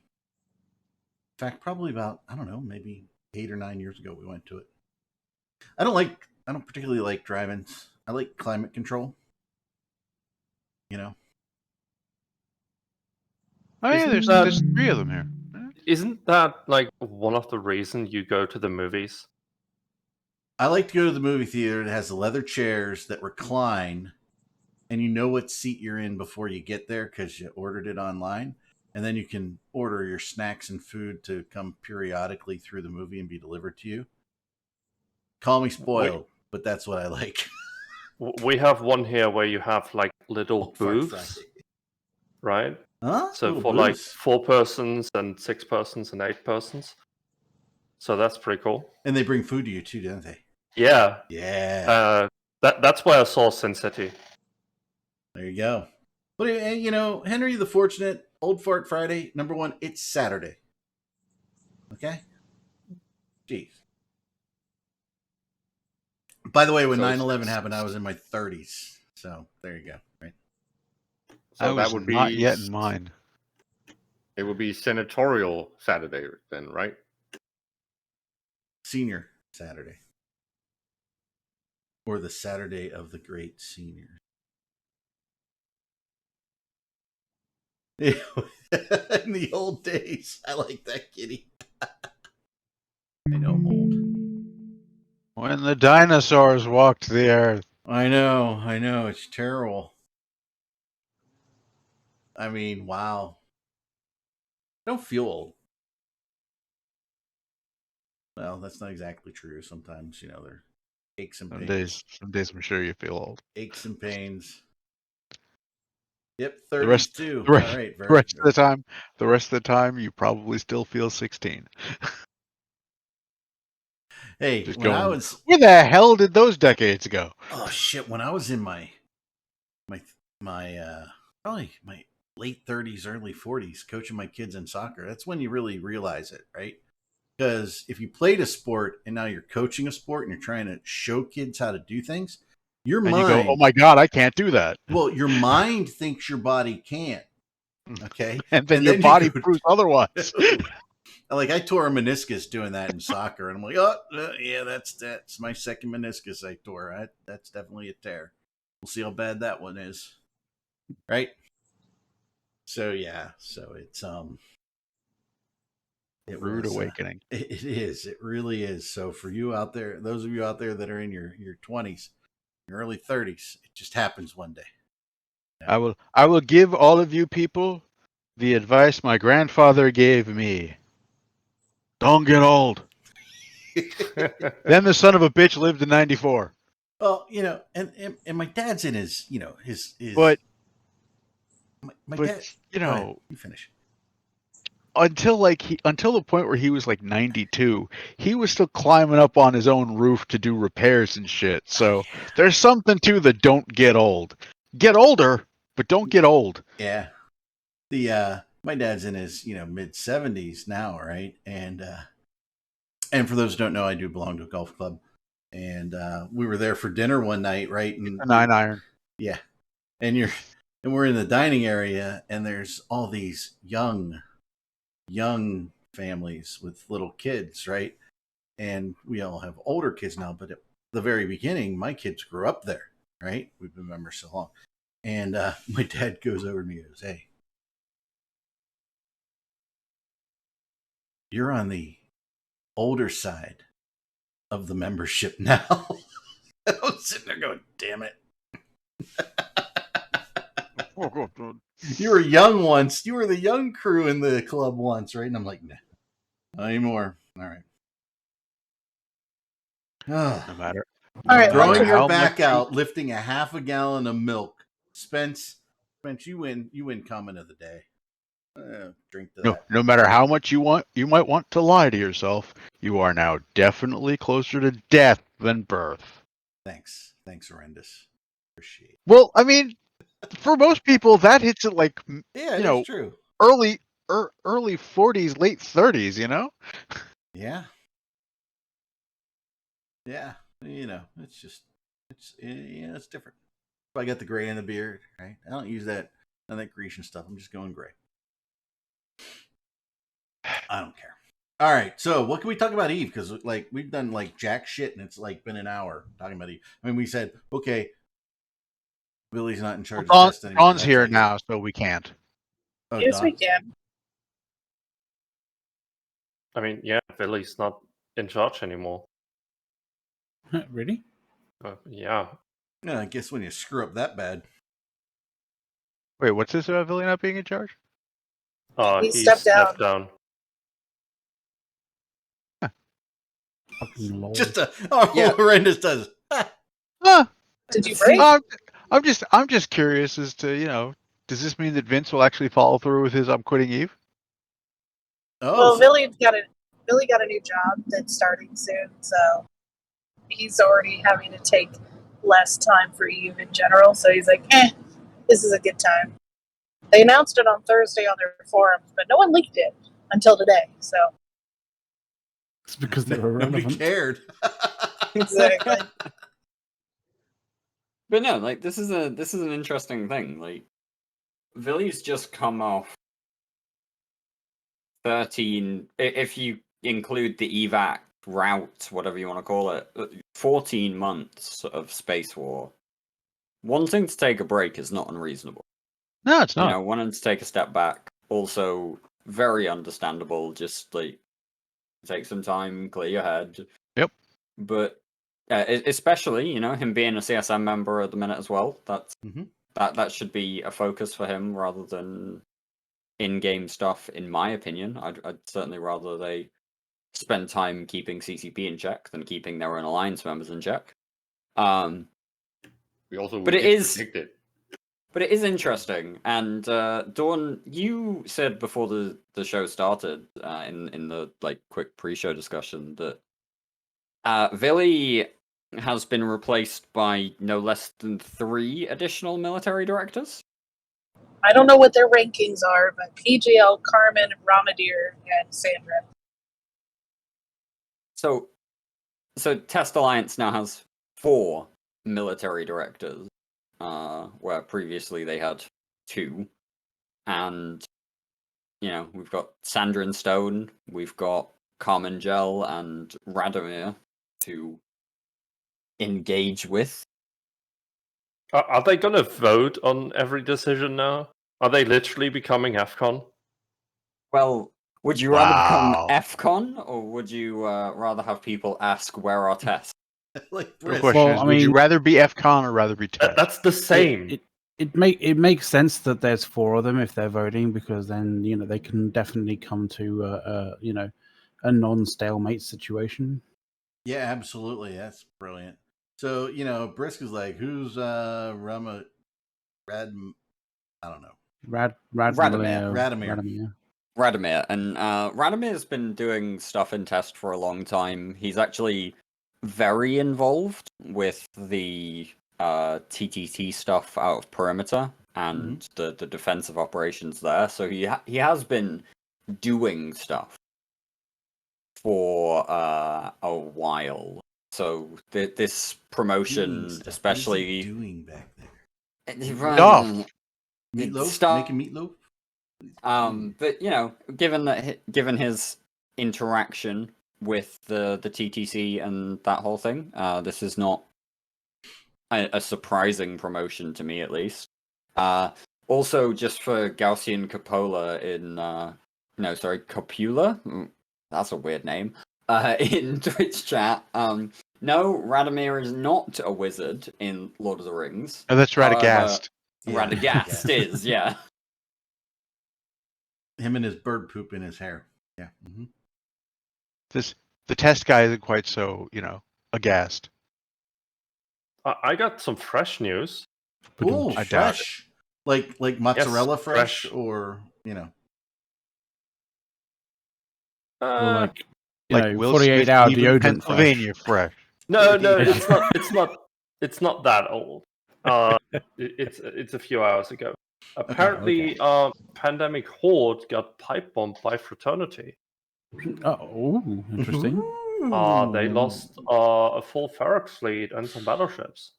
fact, probably about, I don't know, maybe 8 or 9 years ago we went to it. I don't particularly like drive-ins. I like climate control. Oh yeah, there's 3 of them here. Isn't that like one of the reasons you go to the movies? I like to go to the movie theater that has the leather chairs that recline, and you know what seat you're in before you get there because you ordered it online. And then you can order your snacks and food to come periodically through the movie and be delivered to you. Call me spoiled, but that's what I like. We have one here where you have like little Fart booths, Friday. right? Huh? So Little for like booths. 4 persons and 6 persons and 8 persons. So that's pretty cool. And they bring food to you too, don't they? Yeah. Yeah. That's where I saw Sin City. There you go. But Henry the Fortunate, Old Fart Friday, number 1, it's Saturday. Okay? Jeez. By the way, when So 9/11 happened, I was in my 30s. So there you go. Right? So I was that would be not yet in mine. It would be senatorial Saturday then, right? Senior Saturday. Or the Saturday of the Great Seniors. In the old days. I like that, kitty. I know I'm old. When the dinosaurs walked the earth. I know. It's terrible. I mean, wow. I don't feel old. Well, that's not exactly true. Sometimes, there are aches and pains. Some days I'm sure you feel old. Aches and pains. Yep, The rest 32. the rest, All right, the rest of the time you probably still feel 16. Hey, Just when I going, was... where the hell did those decades go? Oh, shit. When I was in my probably my late 30s, early 40s, coaching my kids in soccer, that's when you really realize it, right? Because if you played a sport and now you're coaching a sport and you're trying to show kids how to do things, your And mind... you go, oh my God, I can't do that. Well, your mind thinks your body can't. Okay? And then your body you proves otherwise. Like, I tore a meniscus doing that in soccer, and I'm like, yeah, that's my second meniscus I tore. That's definitely a tear. We'll see how bad that one is, right? So yeah, it's Rude awakening. It is. It really is. So for you out there, those of you out there that are in your 20s, your early 30s, it just happens one day. Yeah. I will give all of you people the advice my grandfather gave me. Don't get old. Then the son of a bitch lived to 94. Well, and my dad's in his, his. But my but dad. you Go ahead, know, you finish. until the point where he was like 92, he was still climbing up on his own roof to do repairs and shit. So there's something to the don't get old. Get older, but don't get old. Yeah. My dad's in his, mid 70s now, right? And for those who don't know, I do belong to a golf club. And we were there for dinner one night, right? And A 9-iron. yeah. And we're in the dining area, and there's all these young families with little kids, right? And we all have older kids now, but at the very beginning, my kids grew up there, right? We've been members so long. And my dad goes over to me and goes, "Hey, you're on the older side of the membership now." I was sitting there going, "Damn it." You were young once. You were the young crew in the club once, right? And I'm like, nah, not anymore. All right. No matter. All right, Throwing Roger. your back out, lifting a half a gallon of milk. Spence, you win comment of the day. Drink to that. No matter how much you might want to lie to yourself, you are now definitely closer to death than birth. Thanks, horrendous. Appreciate it. Well, I mean, for most people, that hits it like Yeah, that's true. early 40s, late 30s. Yeah. Yeah. It's just, it's different. If I got the gray in the beard, right? I don't use that Grecian stuff. I'm just going gray. I don't care. All right. So what can we talk about Eve? Because we've done jack shit, and it's been an hour talking about Eve. I mean, we said, okay, Billy's not in charge of testing. Dawn's here now, so we can't. Oh, Yes, Dawn. we can. I mean, yeah, Billy's not in charge anymore. Really? Yeah. Yeah, I guess when you screw up that bad. Wait, what's this about Billy not being in charge? He He stepped stepped down. Fucking lol. Just horrendous does. Huh. Did you break? I'm just curious as to, does this mean that Vince will actually follow through with his I'm quitting Eve? Oh, Well, Billy got a new job that's starting soon, so he's already having to take less time for Eve in general. So he's like, this is a good time. They announced it on Thursday on their forums, but no one leaked it until today. So It's because they're nobody irrelevant. cared. exactly. But no, this is an interesting thing. Billy's just come off 13, if you include the evac route, whatever you want to call it, 14 months of space war. Wanting to take a break is not unreasonable. No, it's not. Wanting to take a step back, also very understandable. Just take some time, clear your head. Yep. But especially, him being a CSM member at the minute as well. That should be a focus for him rather than in-game stuff. In my opinion, I'd certainly rather they spend time keeping CCP in check than keeping their own alliance members in check. We also But it is. predict it. But it is interesting, and Dawn, you said before the show started, in the quick pre-show discussion, that Vili has been replaced by no less than 3 additional military directors. I don't know what their rankings are, but PGL, Carmen, Ramadir, and Sandra. So Test Alliance now has 4 military directors. Where previously they had 2, and we've got Sandra and Stone, we've got Carmen Gel and Radomir to engage with. Are they going to vote on every decision now? Are they literally becoming AFCON? Well, would you rather become Wow. FCON, or would you rather have people ask where are tests? The Brisk. question Well, is, I would you mean- rather be FCON or rather be Test? That's the same. It makes sense that there's 4 of them if they're voting, because then they can definitely come to a non-stalemate situation. Yeah, absolutely. That's brilliant. So, Brisk is like, who's I don't know. Radomir. Radomir. Radomir, and Radomir's been doing stuff in test for a long time. He's actually very involved with the TTT stuff out of Perimeter and the defensive operations there. So he has been doing stuff for a while. So this promotion, especially what is he doing back there? Stuff. Meatloaf, making meatloaf. But given his interaction with the TTC and that whole thing, this is not a surprising promotion to me, at least. Also, just for Gaussian Coppola in Copula, that's a weird name. In Twitch chat, no, Radomir is not a wizard in Lord of the Rings. Oh, that's Radagast. Radagast is, yeah. Him and his bird poop in his hair. Yeah. Mm-hmm. The test guy isn't quite so, aghast. I got some fresh news. Ooh, I doubt fresh. Like mozzarella Yes, fresh, fresh. or Or Like Will 48 Smith hour leaving deodorant Pennsylvania fresh. No, Yeah. it's not that old. It's a few hours ago. Apparently, Pandemic Horde got pipe bombed by Fraternity. Oh, interesting. They lost a full Ferox fleet and some battleships.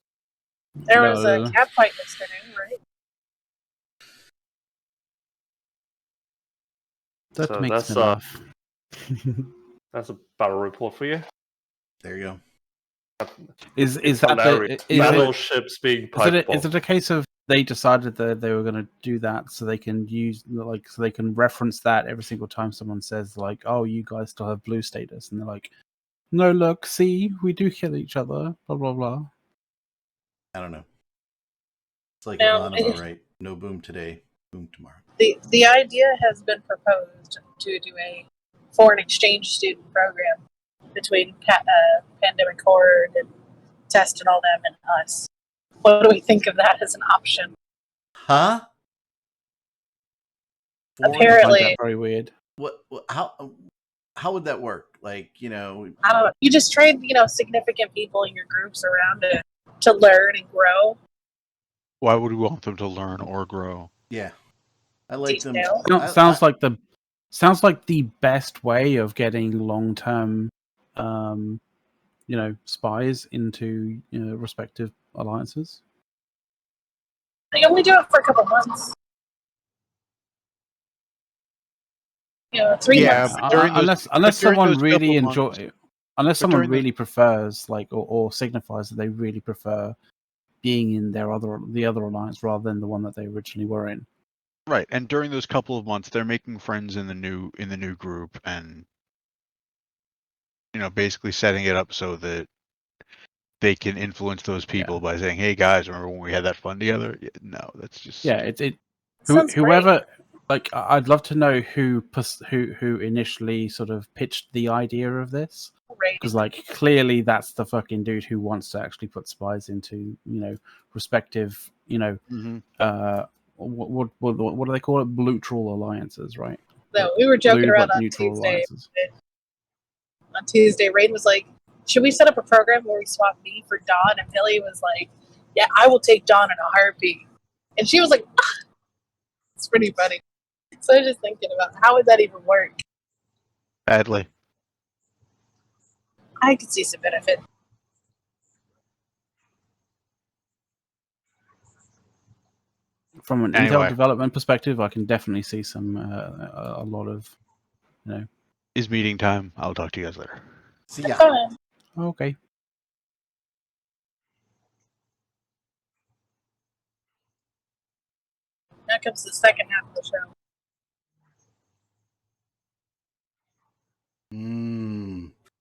There was a cat fight yesterday, right? That So makes that's, me laugh. That's a battle report for you. There you go. Is It's that hilarious. Battleships being pipe bombed. is it a case of they decided that they were going to do that so they can so they can reference that every single time someone says like, oh, you guys still have blue status, and they're like, no, look, see, we do kill each other, blah blah blah. I don't know. It's like No, Ivanova, right? No boom today, boom tomorrow. The idea has been proposed to do a foreign exchange student program between Pandemic Horde and Test and all them and us. What do we think of that as an option? Huh? Apparently- I find that very weird. What? How would that work? Like, I don't know. You just train, significant people in your groups around to learn and grow. Why would we want them to learn or grow? yeah. I like them. Detail. Sounds like the best way of getting long term, spies into respective alliances. They only do it for a couple months. 3 Yeah, months. but during those- Unless during someone those really couple months- unless someone during those- really prefers or signifies that they really prefer being in the other alliance rather than the one that they originally were in. Right, and during those couple of months, they're making friends in the new group, and basically setting it up so that they can influence those people by saying, "Hey guys, remember when we had that fun together?" No, that's just Sounds whoever. great. Like, I'd love to know who initially sort of pitched the idea of this, Right. because like clearly that's the fucking dude who wants to actually put spies into respective Mhm. what do they call it, neutral alliances, right? No, we were joking Blue around but on neutral Tuesday. alliances. On Tuesday, Rain was like, should we set up a program where we swap me for Dawn? And Billy was like, yeah, I will take Dawn in a heartbeat. And she was like, it's pretty funny. So I was just thinking about how would that even work? Badly. I could see some benefit. From an Anyway. intel development perspective, I can definitely see some a lot of Is meeting time. I'll talk to you guys later. See ya. Fun. okay. Now comes the second half of the show.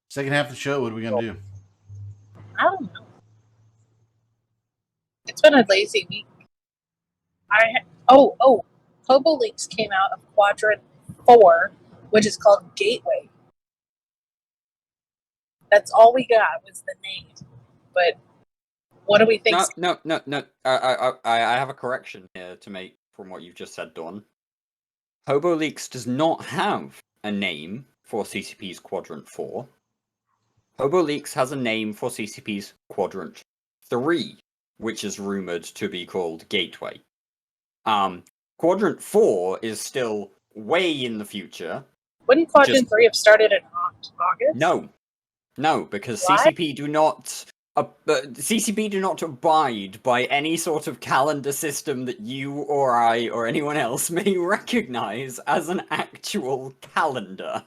Second half of the show. What are we gonna do? I don't know. It's been a lazy week. Hobo Links came out of Quadrant 4, which is called Gateway. That's all we got was the name. But what do we think? No. I have a correction here to make from what you've just said, Dawn. Hobo Leaks does not have a name for CCP's Quadrant 4. Hobo Leaks has a name for CCP's Quadrant 3, which is rumored to be called Gateway. Quadrant 4 is still way in the future. Wouldn't Quadrant 3 have started in August? No, because What? CCP do not abide by any sort of calendar system that you or I or anyone else may recognize as an actual calendar.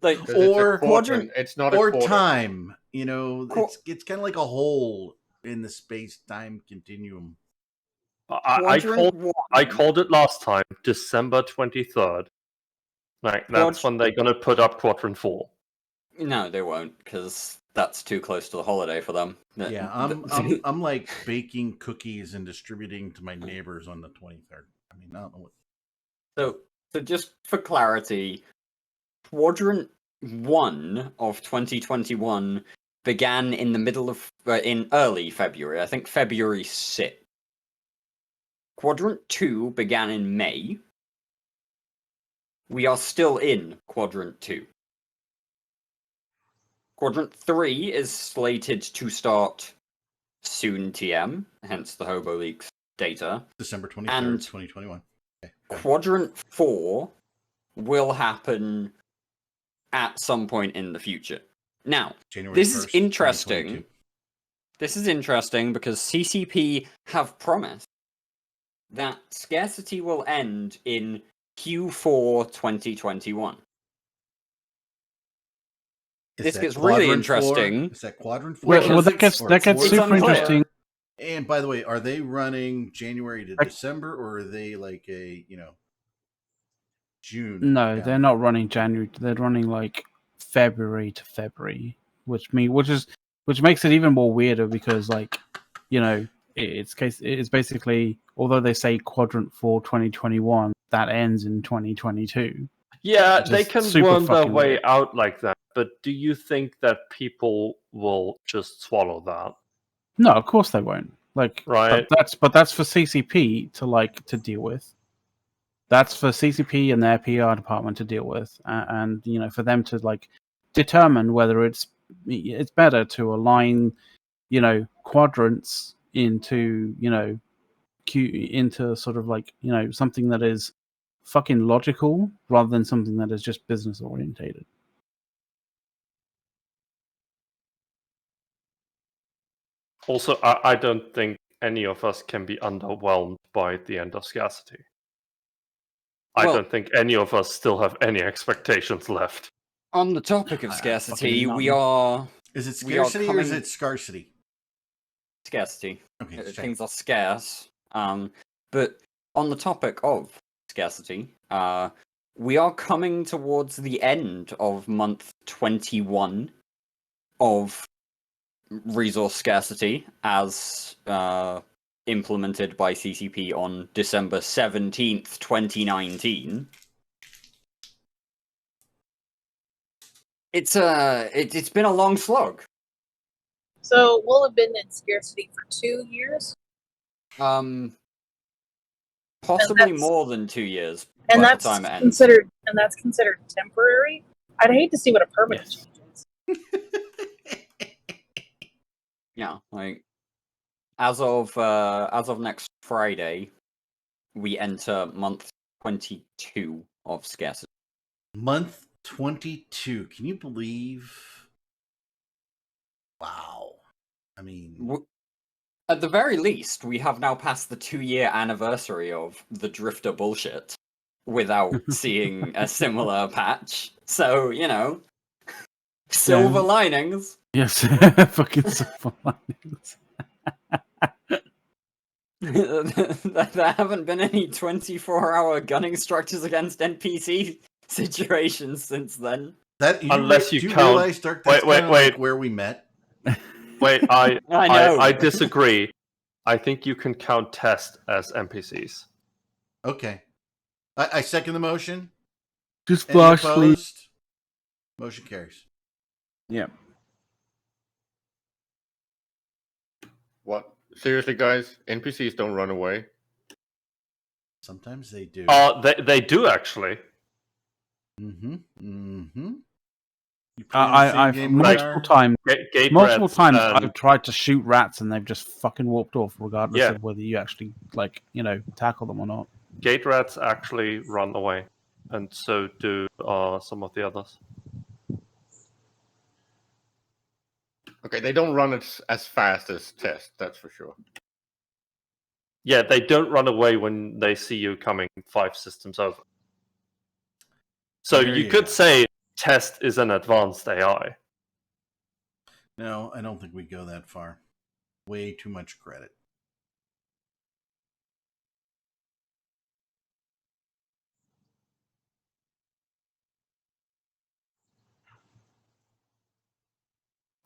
Like, 'Cause it's a Or- quadrant. It's not a Or quarter. time. You know, Qu- it's kind of like a hole in the space-time continuum. I called it last time, December 23rd. Like that's when they're gonna put up Quadrant 4. No, they won't, because that's too close to the holiday for them. Yeah, I'm like baking cookies and distributing to my neighbors on the 23rd. I mean, I don't know what. So just for clarity, Quadrant 1 of 2021 began in the middle of in early February. I think February 6th. Quadrant 2 began in May. We are still in Quadrant 2. Quadrant 3 is slated to start soon TM, hence the Hobo Leaks data. December 23rd, And 2021. Okay. Quadrant 4 will happen at some point in the future. Now, January this 1st, is interesting. 2022. This is interesting because CCP have promised that scarcity will end in Q4 2021. Is This that gets really quadrant 4? interesting. Is that quadrant 4? Well, that Because gets or that gets quarter? It's super unclear. interesting. And by the way, are they running January to Like- December, or are they like a June? No, calendar? they're not running January. They're running like February to February, which makes it even more weirder because it's basically, although they say Quadrant 4 2021, that ends in 2022. Yeah, Which they is can super worm their fucking way weird. out like that, but do you think that people will just swallow that? No, of course they won't. Right. But that's for CCP to deal with. That's for CCP and their PR department to deal with, and for them to determine whether it's better to align quadrants into into sort of something that is fucking logical rather than something that is just business orientated. Also, I don't think any of us can be underwhelmed by the end of scarcity. I Well- don't think any of us still have any expectations left. On the topic of I scarcity, fucking we none. are Is it we are scarcity or is coming- it scarcity? scarcity. Okay, just checking. Things are scarce. But on the topic of scarcity, we are coming towards the end of month 21 of resource scarcity as implemented by CCP on December 17th, 2019. It's been a long slog. So we'll have been in scarcity for 2 years, Possibly that's- more than 2 years and by that's the time it ends. considered temporary. I'd hate to see what a permanent Yes. change is. Yeah, like as of next Friday, we enter month 22 of scarcity. Month 22. Can you believe? Wow. I mean, At the very least, we have now passed the 2-year anniversary of the Drifter bullshit without seeing a similar patch. So, silver linings. Yes, fucking silver linings. There haven't been any 24-hour gunning structures against NPC situations since then. that Unless you do count- realize, Dark, that's Wait, kinda wait. like where we met. Wait, I know. I disagree. I think you can count test as NPCs. Okay. I second the motion. Just Any flash sleep. opposed? Motion carries. Yeah. What? Seriously, guys? NPCs don't run away. Sometimes they do. They do actually. Mm-hmm. Mm-hmm. I've multiple times. Gate Multiple rats times and- I've tried to shoot rats and they've just fucking walked off, regardless Yeah. of whether you actually tackle them or not. Gate rats actually run away, and so do some of the others. Okay, they don't run as fast as Test, that's for sure. Yeah, they don't run away when they see you coming 5 systems over. So There you you could go. say Test is an advanced AI. No, I don't think we go that far. Way too much credit.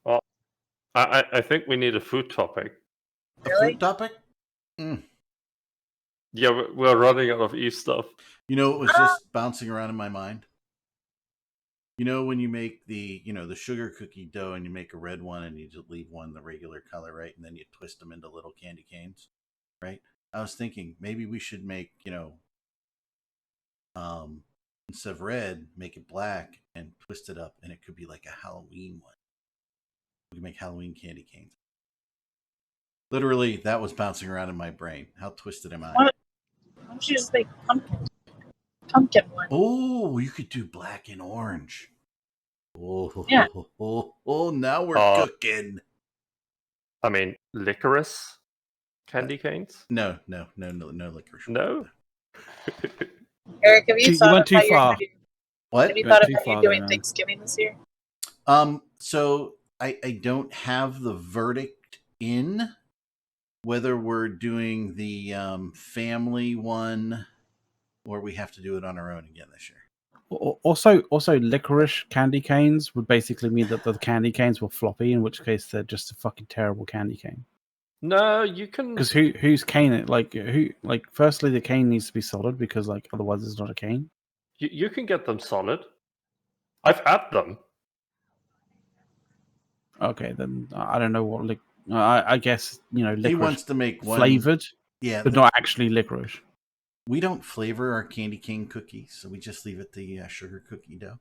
Well, I think we need a food topic. Really? A food topic? Yeah, we're running out of Eve stuff. You know, it was just bouncing around in my mind. You know, when you make the sugar cookie dough and you make a red one and you just leave one the regular color, right? And then you twist them into little candy canes, right? I was thinking maybe we should make, instead of red, make it black and twist it up, and it could be like a Halloween one. We can make Halloween candy canes. Literally, that was bouncing around in my brain. How twisted am I? Why don't you just make pumpkin one? Oh, you could do black and orange. Oh, Yeah. Now we're cooking. I mean, licorice candy canes? No licorice. No? Eric, have you You thought went of too how you're far. gonna do? What? Have you Went thought of too how far you're there, doing man. Thanksgiving this year? So I don't have the verdict in whether we're doing the family one or we have to do it on our own again this year. Also, licorice candy canes would basically mean that the candy canes were floppy, in which case they're just a fucking terrible candy cane. No, you can... Because whose cane it? Firstly, the cane needs to be solid because otherwise it's not a cane. You can get them solid. I've had them. Okay, then I don't know what I guess licorice He wants to make one flavored, Yeah, but not actually licorice. we don't flavor our candy cane cookies, so we just leave it the sugar cookie dough.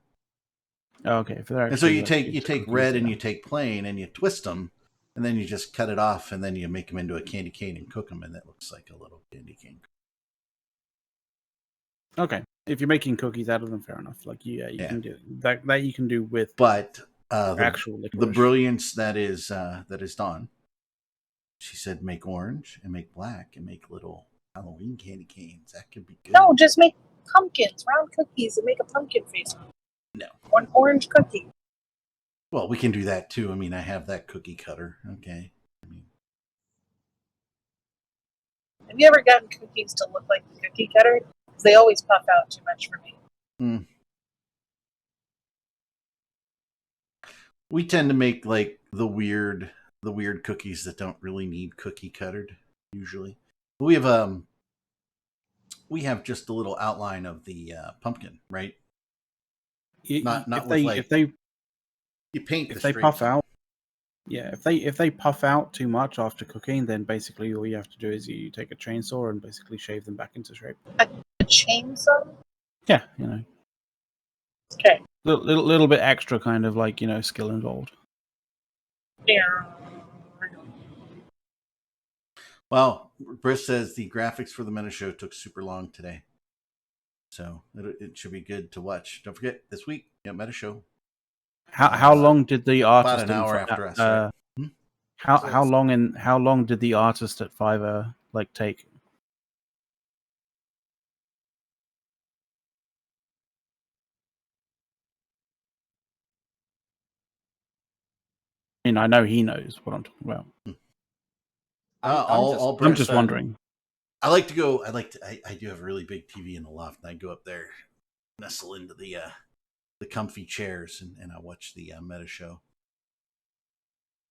Okay, if they're And so you actually take red and you take plain and you twist them, and then you just cut it off, and then you make them into a candy cane and cook them, and that looks like a little candy cane. Okay, if you're making cookies out of them, fair enough. You can do that. That you can do with But actual the licorice. brilliance that is Dawn. She said, make orange and make black and make little Halloween candy canes. That could be good. No, just make pumpkins, round cookies, and make a pumpkin face. No. Or an orange cookie. Well, we can do that too. I mean, I have that cookie cutter. Okay. Have you ever gotten cookies to look like the cookie cutter? Because they always puff out too much for me. We tend to make like the weird cookies that don't really need cookie cuttered usually. We have just a little outline of the pumpkin, right? Not if they you paint if the they puff straight out. Yeah, if they puff out too much after cooking, then basically all you have to do is you take a chainsaw and basically shave them back into shape. A chainsaw? Yeah, Okay. little bit extra kind of skill involved. Yeah. Well, Briss says the graphics for the Meta Show took super long today. So it should be good to watch. Don't forget, this week, Meta Show. How long did the artist about an hour after us, right? How long did the artist at Fiverr take? I know he knows what I'm talking about. I'm just wondering. I like to go. I do have a really big TV in the loft, and I go up there, nestle into the comfy chairs, and I watch the Meta Show.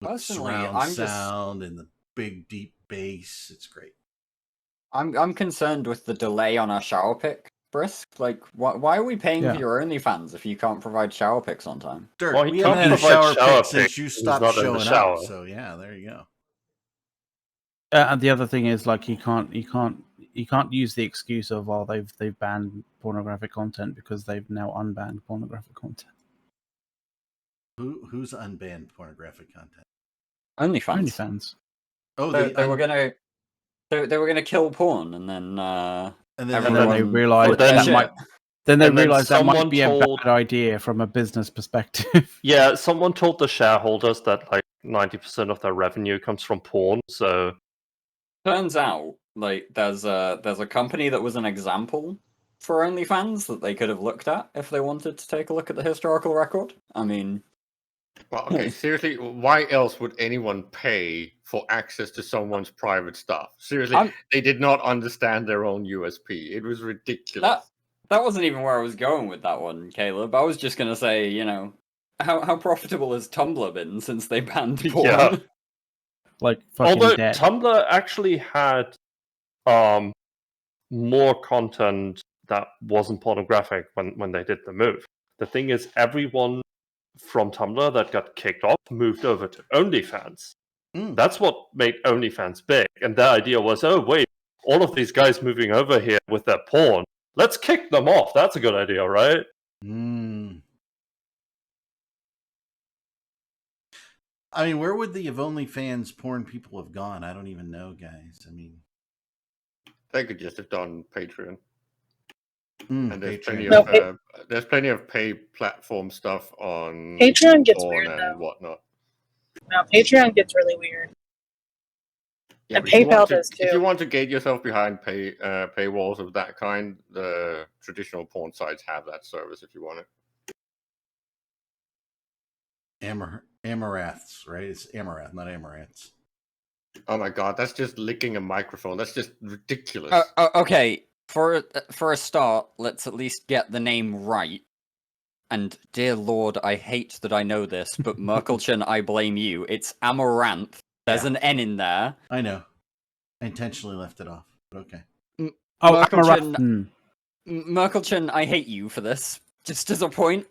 With Personally, surround sound and the big deep bass. It's great. I'm concerned with the delay on our shower pick, Brisk. Why are we paying for your OnlyFans if you can't provide shower picks on time? Dirk, Well, he we haven't can't had a provide shower shower pick since pics you when he's stopped not in the showing shower. up. So yeah, there you go. And the other thing is he You can't use the excuse of they've banned pornographic content because they've now unbanned pornographic content. Who's unbanned pornographic content? OnlyFans. OnlyFans. Oh, They were gonna they were gonna kill porn, and then and Then everyone they realized flipped their that shit. might. Then they And then realized that might someone be a told- bad idea from a business perspective. Yeah, someone told the shareholders that like 90% of their revenue comes from porn. So Turns out, like, there's a company that was an example for OnlyFans that they could have looked at if they wanted to take a look at the historical record. I mean, Well, okay, seriously, why else would anyone pay for access to someone's private stuff? Seriously, they did not understand their own USP. It was ridiculous. that wasn't even where I was going with that one, Caleb. I was just gonna say, how profitable has Tumblr been since they banned porn? Yeah. Like fucking although dead. Tumblr actually had more content that wasn't pornographic when they did the move. The thing is, everyone from Tumblr that got kicked off moved over to OnlyFans. That's what made OnlyFans big. And their idea was, oh, wait, all of these guys moving over here with their porn, let's kick them off. That's a good idea, right? I mean, where would the of OnlyFans porn people have gone? I don't even know, guys. I mean, They could just have done Patreon. And there's Patreon. plenty of pay platform stuff on Patreon gets porn weird, and though. whatnot. No, Patreon gets really weird. Yeah, And but if you PayPal want to- does, If too. you want to gate yourself behind paywalls of that kind, the traditional porn sites have that service if you want it. Amaranths, right? It's Amaranth, not Amaranths. Oh my god, that's just licking a microphone. That's just ridiculous. Okay, for a start, let's at least get the name right. And dear Lord, I hate that I know this, but Merkelchen, I blame you. It's Amaranth. There's an N in there. I know. I intentionally left it off, but okay. Merkelchen, Merkelchen, I hate you for this. Just as a point.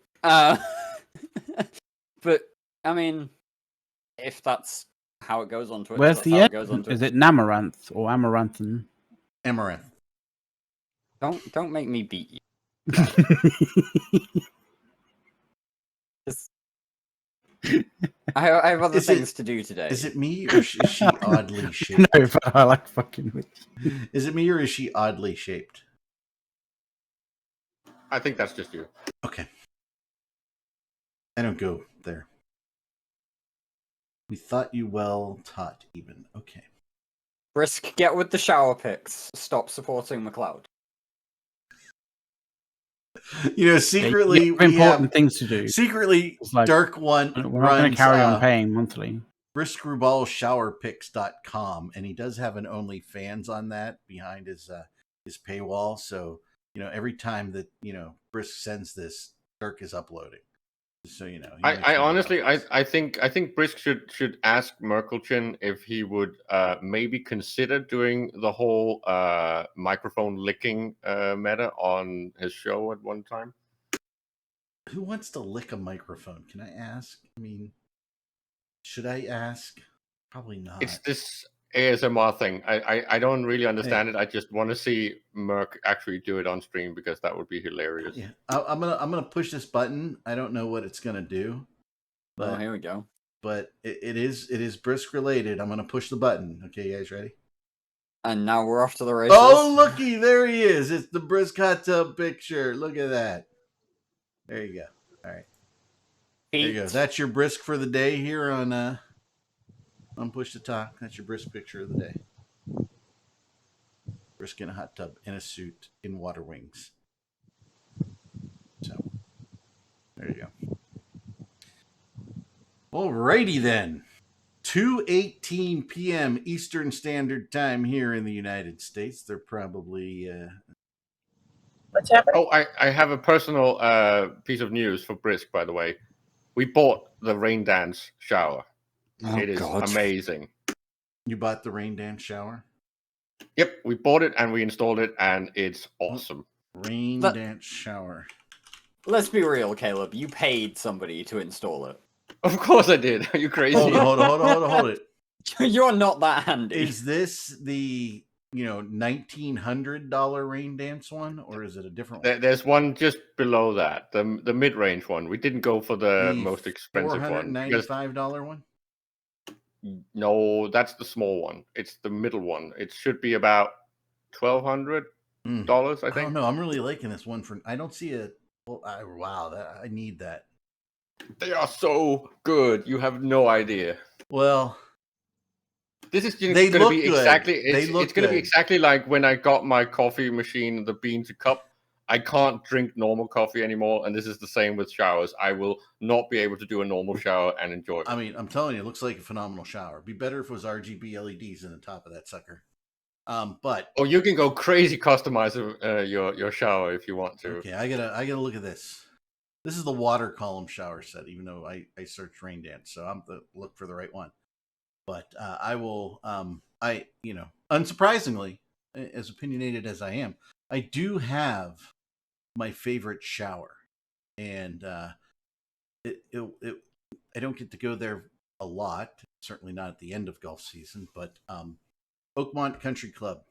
But I mean, if that's how it goes on Twitter, Where's that's the how N? it goes on Twitter. Is it Namaranth or Amaranthan? Amaranth. Don't make me beat you. Just... I have other things to do today. Is it me, or is she oddly shaped? No, but I like fucking with you. Is it me, or is she oddly shaped? I think that's just you. Okay. I don't go there. We thought you well taught, even. Okay. Brisk, get with the shower pics. Stop supporting McLeod. You know, secretly, You have we important have things to do. secretly It's like, Dark One we're not going runs to carry on paying monthly. BriskRubalShowerPics.com, and he does have an OnlyFans on that behind his paywall. So every time that Brisk sends this, Dark is uploading. So I honestly, I think Brisk should ask Merkelchen if he would maybe consider doing the whole microphone licking meta on his show at one time. Who wants to lick a microphone? Can I ask? I mean, should I ask? Probably not. It's this ASMR thing. I don't really understand it. I just want to see Merc actually do it on stream because that would be hilarious. Yeah, I'm gonna push this button. I don't know what it's gonna do. But, here we go. But it is Brisk related. I'm gonna push the button. Okay, you guys ready? And now we're off to the races. Oh, looky, there he is. It's the Brisk hot tub picture. Look at that. There you go. All right. There you go. That's your Brisk for the day here on Push to Talk. That's your Brisk picture of the day. Brisk in a hot tub, in a suit, in water wings. So, there you go. Alrighty then. 2:18 p.m. Eastern Standard Time here in the United States. They're probably... What's happening? Oh, I have a personal piece of news for Brisk, by the way. We bought the Rain Dance shower. Oh, it is God. amazing. You bought the Rain Dance shower? Yep, we bought it and we installed it, and it's awesome. Rain Dance shower. Let's be real, Caleb. You paid somebody to install it. Of course I did. Are you crazy? Hold it. You're not that handy. Is this the $1,900 rain dance one, or is it a different one? There's one just below that, the mid-range one. We didn't go for the The most expensive one. Because, $495 one? no, that's the small one. It's the middle one. It should be about $1,200, I I think. don't know. I'm really liking this one. I don't see it. Well, wow, I need that. They are so good. You have no idea. Well, This is going they to look be good. exactly. They It's look going to be good. exactly like when I got my coffee machine, the bean to cup. I can't drink normal coffee anymore, and this is the same with showers. I will not be able to do a normal shower and enjoy it. I mean, I'm telling you, it looks like a phenomenal shower. It'd be better if it was RGB LEDs in the top of that sucker. But you can go crazy customize your shower if you want to. Okay, I gotta look at this. This is the water column shower set. Even though I searched rain dance, so I'm the look for the right one. But I will. Unsurprisingly, as opinionated as I am, I do have my favorite shower, and I don't get to go there a lot. Certainly not at the end of golf season, but Oakmont Country Club,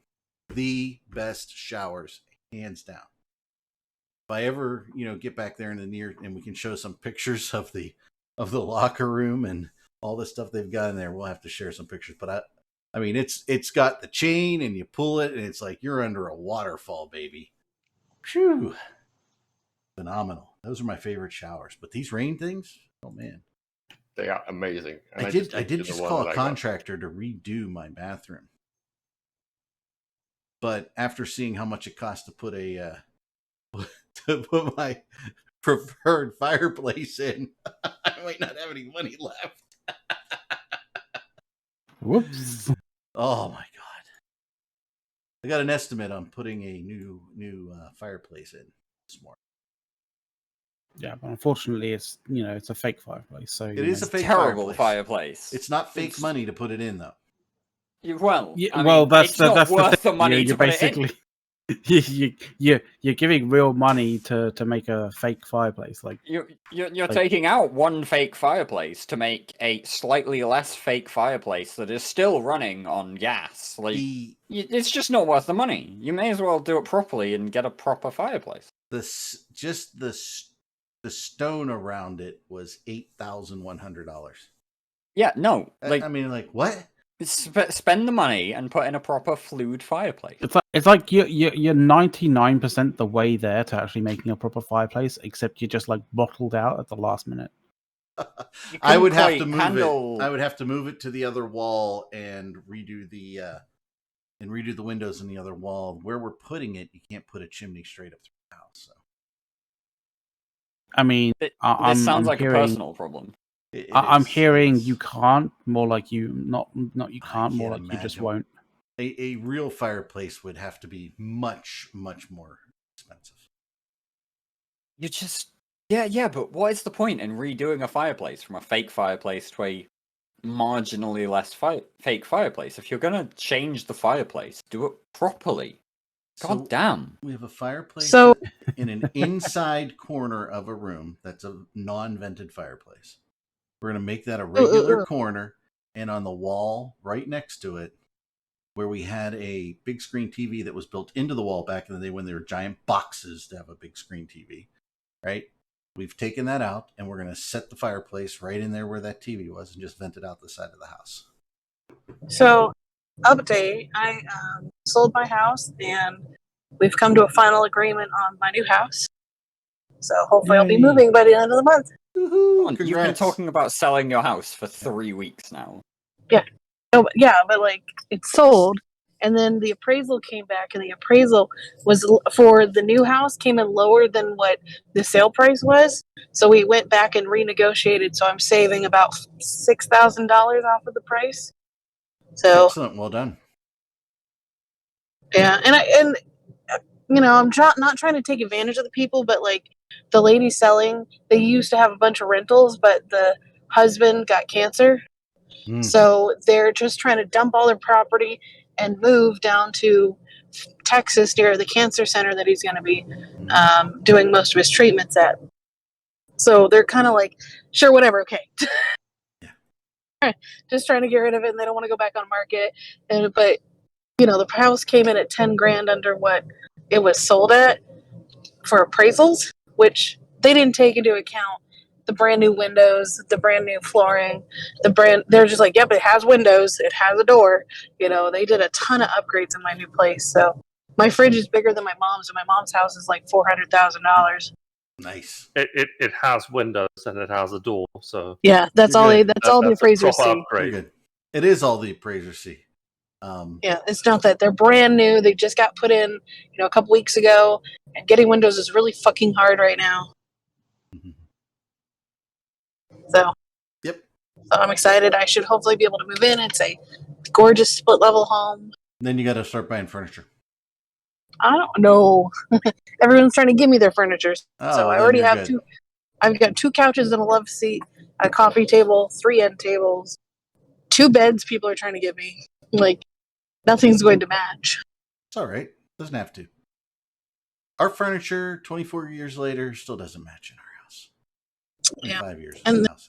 the best showers, hands down. If I ever, get back there in the near, and we can show some pictures of the locker room and all the stuff they've got in there, we'll have to share some pictures. But I mean, it's got the chain, and you pull it, and it's like you're under a waterfall, baby. Phew, phenomenal. Those are my favorite showers. But these rain things, oh man, they are amazing. And I did just call a contractor to redo my bathroom. But after seeing how much it costs to put my preferred fireplace in, I might not have any money left. Whoops. Oh my god! I got an estimate on putting a new fireplace in this morning. Yeah, but unfortunately, it's a fake fireplace. So It is a fake terrible fireplace. It's not fake money to put it in, though. Well, Yeah, I well, mean, that's it's the, not that's worth the the thing. money You're to put it in. basically you're giving real money to make a fake fireplace. Like You're taking out one fake fireplace to make a slightly less fake fireplace that is still running on gas. Like it's just not worth the money. You may as well do it properly and get a proper fireplace. The stone around it was $8,100. Yeah, no. Like I mean, like what? Spend the money and put in a proper fluid fireplace. it's like you're 99% the way there to actually making a proper fireplace, except you're just like bottled out at the last minute. I would have to move it. I would have to move it to the other wall and redo the windows in the other wall. Where we're putting it, you can't put a chimney straight up through the house. So. I mean, this sounds like a personal problem. I'm hearing you can't, more like you not you can't, more like you just won't. A real fireplace would have to be much, much more expensive. You just yeah, but what is the point in redoing a fireplace from a fake fireplace to a marginally less fake fireplace? If you're gonna change the fireplace, do it properly. God damn. We have a fireplace in an inside corner of a room that's a non-vented fireplace. We're going to make that a regular corner, and on the wall right next to it, where we had a big screen TV that was built into the wall back in the day when there were giant boxes to have a big screen TV, right? We've taken that out, and we're going to set the fireplace right in there where that TV was and just vent it out the side of the house. So, update, I sold my house, and we've come to a final agreement on my new house. So hopefully I'll be moving by the end of the month. You've been talking about selling your house for 3 weeks now. Yeah. No, but like it's sold, and then the appraisal came back, and the appraisal was for the new house came in lower than what the sale price was. So we went back and renegotiated. So I'm saving about $6,000 off of the price. So excellent, well done. Yeah, and I'm not trying to take advantage of the people, but like the lady selling, they used to have a bunch of rentals, but the husband got cancer. So they're just trying to dump all their property and move down to Texas near the cancer center that he's going to be doing most of his treatments at. So they're kind of like, sure, whatever, okay. Just trying to get rid of it, and they don't want to go back on market. But the house came in at 10 grand under what it was sold at for appraisals, which they didn't take into account the brand new windows, the brand new flooring, they're just like, yep, it has windows, it has a door. They did a ton of upgrades in my new place. So my fridge is bigger than my mom's, and my mom's house is like $400,000. Nice. It has windows and it has a door, so Yeah, that's You're all good. that's all the that's a appraisers proper see. Very upgrade. good. It is all the appraisers see. Yeah, it's not that they're brand new. They just got put in, a couple weeks ago, and getting windows is really fucking hard right now. Mhm. So, Yep. so I'm excited. I should hopefully be able to move in. It's a gorgeous split level home. Then you got to start buying furniture. I don't know. Everyone's trying to give me their furniture, Oh, so I then already you're have good. two. I've got 2 couches and a love seat, a coffee table, 3 end tables, 2 beds. People are trying to give me. Like, nothing's going to match. It's all right. Doesn't have to. Our furniture, 24 years later, still doesn't match in our house. 25 years in the house.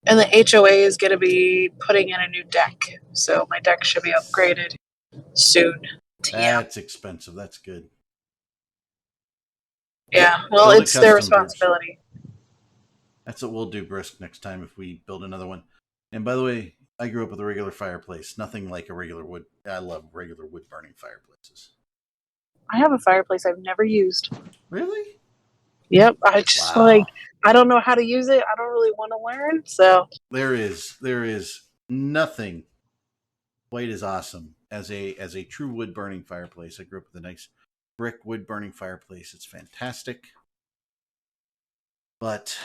And the HOA is going to be putting in a new deck, so my deck should be upgraded soon. That's expensive. That's good. Yeah, well, Build a it's their custom, Bruce. responsibility. That's what we'll do, Brisk, next time if we build another one. And by the way, I grew up with a regular fireplace. Nothing like a regular wood. I love regular wood burning fireplaces. I have a fireplace I've never used. Really? Yep, I just I don't know how to use it. I don't really want to learn, so There is nothing quite as awesome as a true wood burning fireplace. I grew up with a nice brick wood burning fireplace. It's fantastic. But,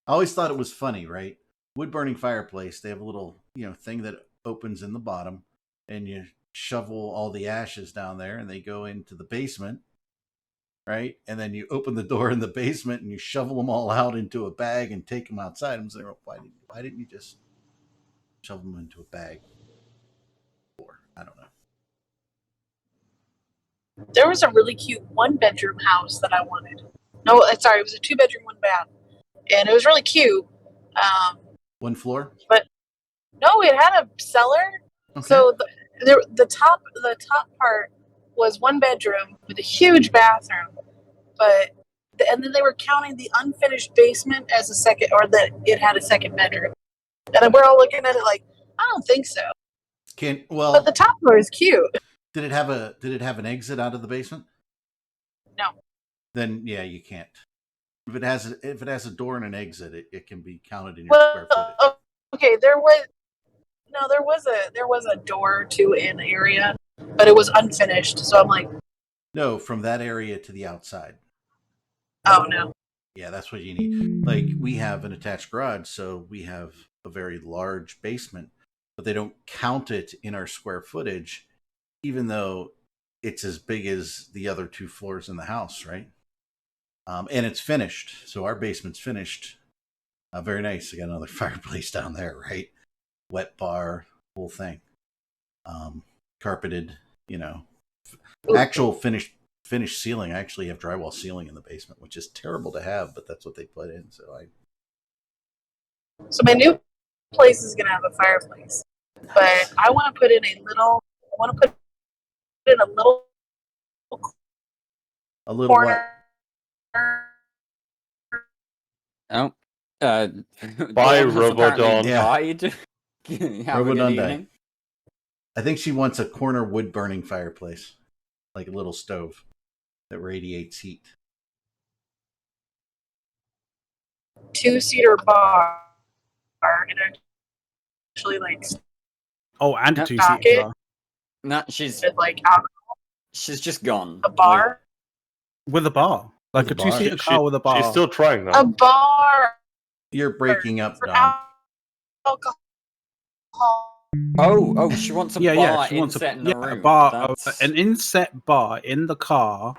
I always thought it was funny, right? Wood burning fireplace, they have a little, thing that opens in the bottom, and you shovel all the ashes down there and they go into the basement, right? And then you open the door in the basement and you shovel them all out into a bag and take them outside. I'm saying, why didn't you just shovel them into a bag? Or I don't know. there was a really cute 1-bedroom house that I wanted. No, sorry, it was a 2-bedroom, 1 bath, and it was really cute. 1 floor? But no, it had a cellar. Okay. So the top part was 1 bedroom with a huge bathroom, and then they were counting the unfinished basement as a second, or that it had a second bedroom. And we're all looking at it like, I don't think so. But the top floor is cute. Did it have an exit out of the basement? No. Then yeah, you can't. If it has a door and an exit, it can be counted in your square footage. Okay, there was a door to an area, but it was unfinished. So I'm like, no, from that area to the outside. oh no. Yeah, that's what you need. Like, we have an attached garage, so we have a very large basement, but they don't count it in our square footage, even though it's as big as the other 2 floors in the house, right? And it's finished. So our basement's finished. Very nice. I got another fireplace down there, right? Wet bar, whole thing. Carpeted, actual finished ceiling. I actually have drywall ceiling in the basement, which is terrible to have, but that's what they put in. So my new place is gonna have a fireplace, but I want to put in a little corner. Oh, Bye, Dawn has apparently Robodon. died. Have a good Robodon evening. died. I think she wants a corner wood burning fireplace, like a little stove that radiates heat. 2-seater bar, and actually like Oh, and a No, 2-seater pocket. car. No, she's with like alcohol, just gone. a bar, With a bar. Like With a a bar. 2-seater car with a bar. She's still trying a that. bar You're breaking up, for Don. alcohol. Oh, she wants a bar She wants inset in the room. a bar, That's- an inset bar in the car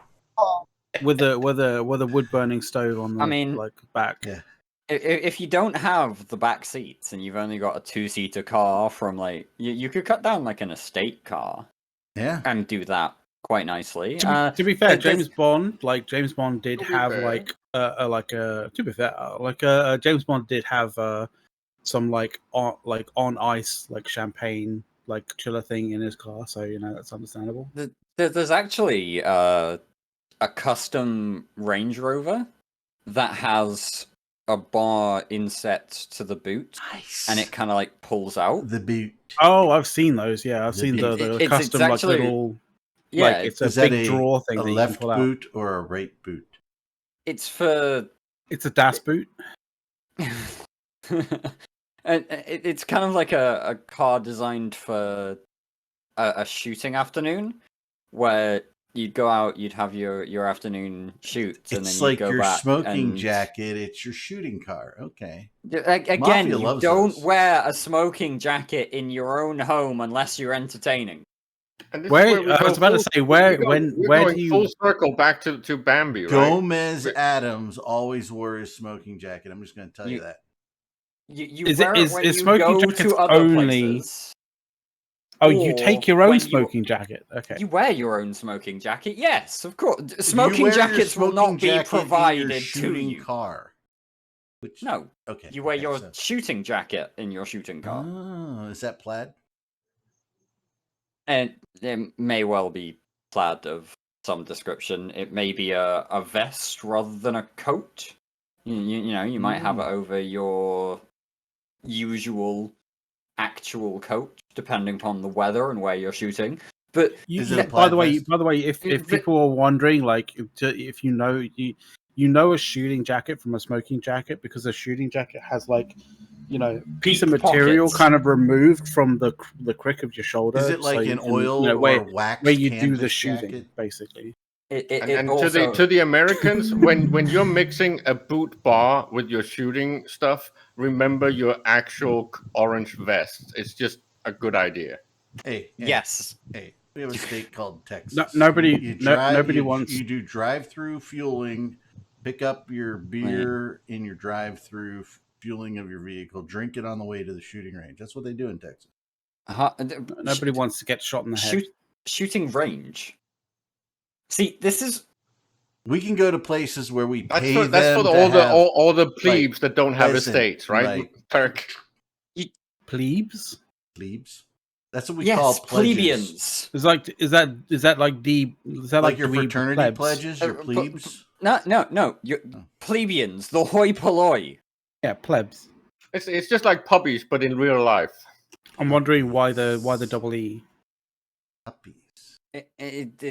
with a wood burning stove on the I mean, back. Yeah. If you don't have the back seats and you've only got a 2-seater car from you could cut down like an estate car Yeah. and do that quite nicely. To be fair, there's- James Bond did have James Bond did have some on ice like champagne like chiller thing in his car, so that's understandable. There's actually a custom Range Rover that has a bar inset to the boot, Nice. and it kind of like pulls out. The boot. Oh, I've seen those. Yeah, I've The seen boot. the It's custom actually- like little. Yeah, like it's a Is that big drawer thing a that you left can pull out. boot or a right boot? it's for It's a Das boot. and it's kind of like a car designed for a shooting afternoon, where you'd go out, you'd have your afternoon shoot, and It's then like you'd go your back smoking and... jacket. It's your shooting car. Okay. Again, Mafia you loves don't those. wear a smoking jacket in your own home unless you're entertaining. And this is Where we I go was about to full- say, where we're where going do you? full circle back to Bambi, right? Gomez Adams always wore his smoking jacket. I'm just going to tell you that. You Is wear it- it is- when is you smoking go jackets to other only- places. Oh, you take your or own when you- smoking jacket. Okay. You wear your own smoking jacket, yes, of course. Do you Smoking wear your jackets will smoking not be jacket in your provided to shooting you. car. Which, No, okay. you wear okay, your so- shooting jacket in your shooting car. Oh, is that plaid? And it may well be plaid of some description. It may be a vest rather than a coat. You might have it over your usual actual coat, depending upon the weather and where you're shooting. But Is it a by the plaid way, vest? if people are wondering, like, if you know a shooting jacket from a smoking jacket, because a shooting jacket has like, piece of Deep material pockets. kind of removed from the crick of your shoulder. Is it so like you an can, oil or where wax you do the canvas shooting, jacket? basically. And also, to the Americans, when you're mixing a boot bar with your shooting stuff, remember your actual orange vest. It's just a good idea. Hey, yes, Hey, we have a state called Texas. Nobody wants. You do drive-through fueling, pick up your beer in your drive-through fueling of your vehicle, drink it on the way to the shooting range. That's what they do in Texas. Nobody wants to get shot in the head. Shooting range. See, this is We can go to places where we That's pay for, them that's for to all have, the plebes that don't have peasant, estates, right? right. Turk. Plebes. plebes. That's what we yes, call pledges. plebeians. Is that like Your dweeb fraternity plebs? pledges, your but- plebes. No. Plebeians, the hoi polloi. Yeah, plebs. It's just like puppies, but in real life. I'm wondering why the double E. Puppies.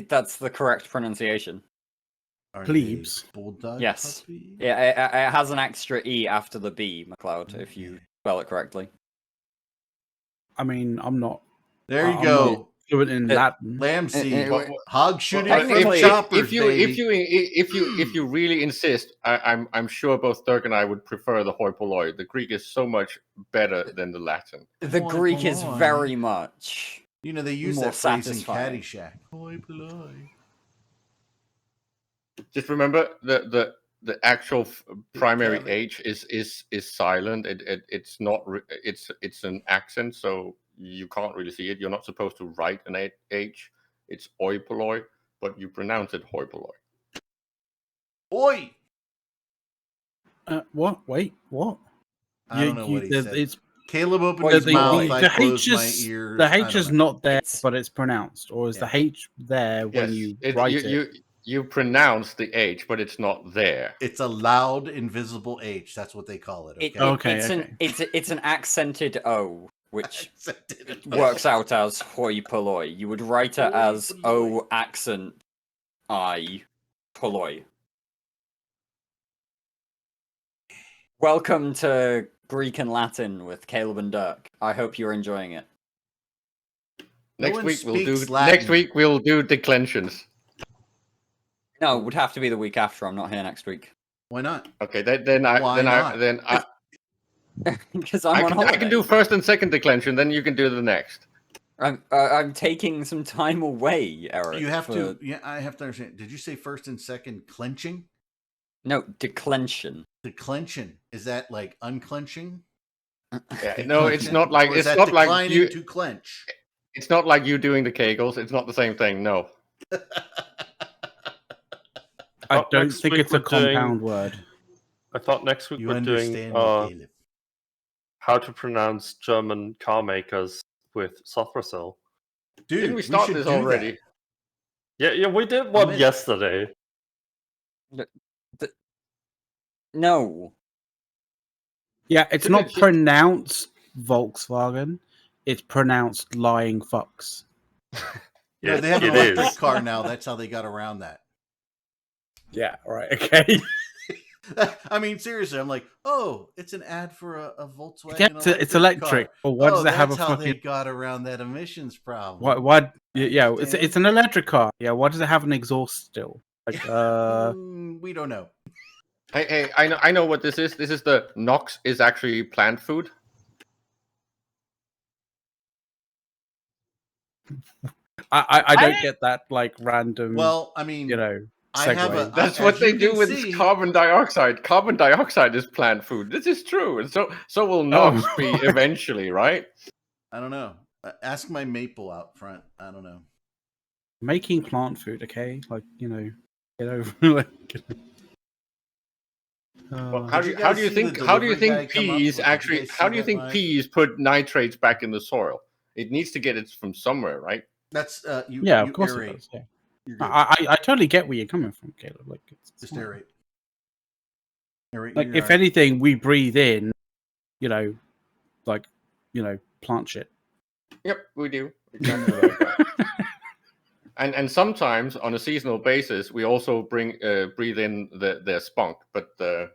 That's the correct pronunciation. Are Plebes. they bulldog Yes. puppies? Yeah, it has an extra E after the B, McLeod, if you spell it correctly. I mean, I'm not There you I'm go. not fluent in Latin. Lamb seed. Well, Hog shooting well, from technically, choppers, if you baby. if you really insist, I'm sure both Dirk and I would prefer the hoi polloi. The Greek is so much better than the Latin. The Hoi Greek is polloi. very much. They use more that phrase in satisfying. Caddyshack. Hoi polloi. Just remember the actual primary Kevin. H is silent. It's not it's an accent, so you can't really see it. You're not supposed to write an H. It's oi polloi, but you pronounce it hoi polloi. Oi! What? Wait, what? I don't know what he said. It's Caleb opened Well, his mouth. the I closed my ears. the I H don't is know. not there, It's- but it's pronounced, or is the H there when you write it? You pronounce the H, but it's not there. It's a loud, invisible H. That's what they call it. Okay. It's an accented O, which Accented. works out as hoi polloi. You would write it Hoi as polloi. O accent I polloi. Welcome to Greek and Latin with Caleb and Dirk. I hope you're enjoying it. No Next one week we'll do speaks Latin. declensions. No, it would have to be the week after. I'm not here next week Why not? Okay, then I because I'm on can, holiday. I can do first and second declension. Then you can do the next. I'm taking some time away, Eric. You have to. Yeah, I have to understand. Did you say first and second clenching? No, declension. Declension. Is that like unclenching? Yeah, no, it's not like Or is it's that not like declining you. to clench. It's not like you doing the Kegels. It's not the same thing. No. I Not don't next think week it's a we're doing- compound word. I thought next week You we're doing understand me, Caleb. how to pronounce German car makers with Sothrasil. Dude, Didn't we start should this do already? Yeah, we did one in. yesterday. No. Yeah, it's Didn't not it- pronounced Volkswagen. It's pronounced lying fucks. No, they have an it electric is. car now. That's how they got around that. Yeah, right. Okay. I mean, seriously, I'm like, oh, it's an ad for a Volkswagen. Yeah, it's electric. Car. Well, why does it have a that's how they fucking? got around that emissions problem. Why? I Yeah, it's understand. an electric car. Yeah, why does it have an exhaust still? Like, We don't know. Hey, I know what this is. This is the NOx is actually plant food. I don't get that like random. Well, I mean, you know, I have segue. That's as what they you do can with see- carbon dioxide. Carbon dioxide is plant food. This is true, and so will NOx be eventually, right? I don't know. Ask my maple out front. I don't know. Making plant food, okay? Like, get over like. Well, Did you guys see the how do you delivery guy think come up? peas Did you actually guys see how do you that think live? peas put nitrates back in the soil? It needs to get it from somewhere, right? That's you. Yeah, you of course aerate. it does. Yeah, You're good. I totally get where you're coming from, Caleb. Like, Just aerate. Aerate like your if yard. anything, we breathe in, plant shit. Yep, we do. Exactly like that. And sometimes on a seasonal basis, we also breathe in their spunk, but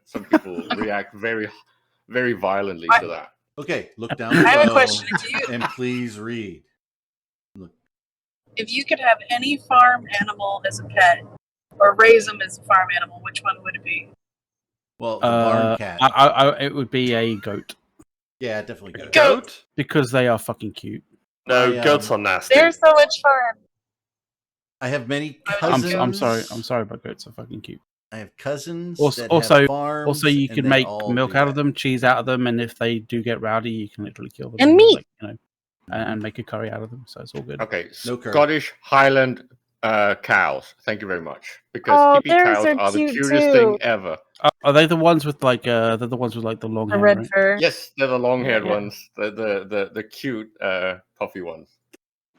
some people react very, very violently to that. Okay, look down I have a below question. and please read. Look, If you could have any farm animal as a pet, or raise them as a farm animal, which one would it be? well, the barn cat. It would be a goat Yeah, definitely good. Goat? because they are fucking cute. No, I, goats are nasty. They're so much fun. I have many I'm cousins. sorry, but goats are fucking cute. I have cousins Also, that have farms. also you and can they make all milk do out of that. them, cheese out of them, and if they do get rowdy, you can literally kill them And meat. and make a curry out of them. So it's all good. Okay, No curry. Scottish Highland cows. Thank you very much. Because hippie theirs cows are are the cute cutest too. thing ever. Are they the ones with like they're the ones with like the long The hair, red right? fur. Yes, they're the long-haired Yeah. ones, the cute puffy ones.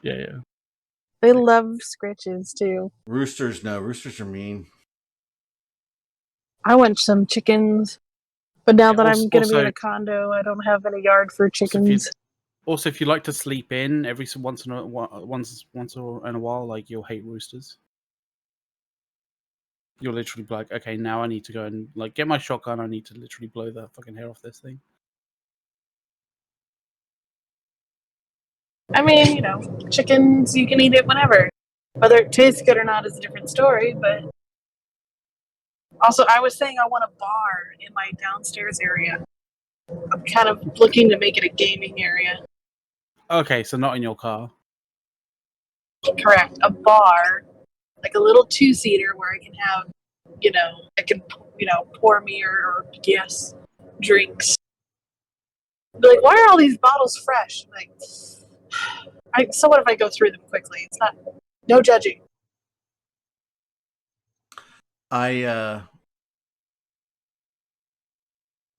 Yeah. They love scritches too. Roosters, no. Roosters are mean. I want some chickens, but now that I'm going to be in also- a condo, I don't have any yard for Also, chickens. if you like to sleep in every once in a while, like you'll hate roosters. You'll literally be like, okay, now I need to go and like get my shotgun. I need to literally blow the fucking hair off this thing. I mean, chickens, you can eat it whenever. Whether it tastes good or not is a different story, but also I was saying I want a bar in my downstairs area. I'm kind of looking to make it a gaming area. Okay, so not in your car. Correct. A bar, like a little 2-seater where I can have, pour me or guess drinks. Be like, why are all these bottles fresh? Like, so what if I go through them quickly? It's not, no judging. I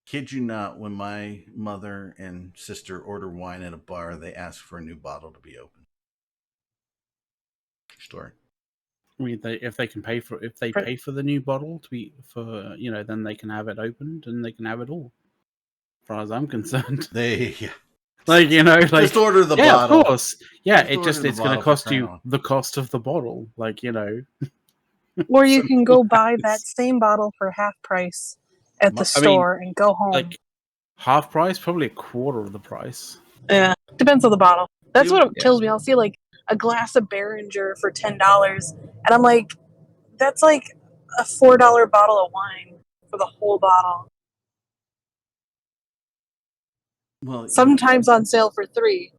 kid you not, when my mother and sister order wine at a bar, they ask for a new bottle to be opened. Story. I mean, if they pay for the new bottle to be then they can have it opened and they can have it all. As far as I'm concerned, Just order the yeah, bottle. of course, yeah. Just It's order the going to bottle, for cost crying you out loud. the cost of the bottle, Or you can go Simple buy as. that same bottle for half price at the I store and go home. like half price, probably a quarter of the price. Yeah, depends on the bottle. That's what Yeah. kills me. I'll see like a glass of Behringer for $10, and I'm like, that's like a $4 bottle of wine for the whole bottle. Well, Sometimes on sale for $3.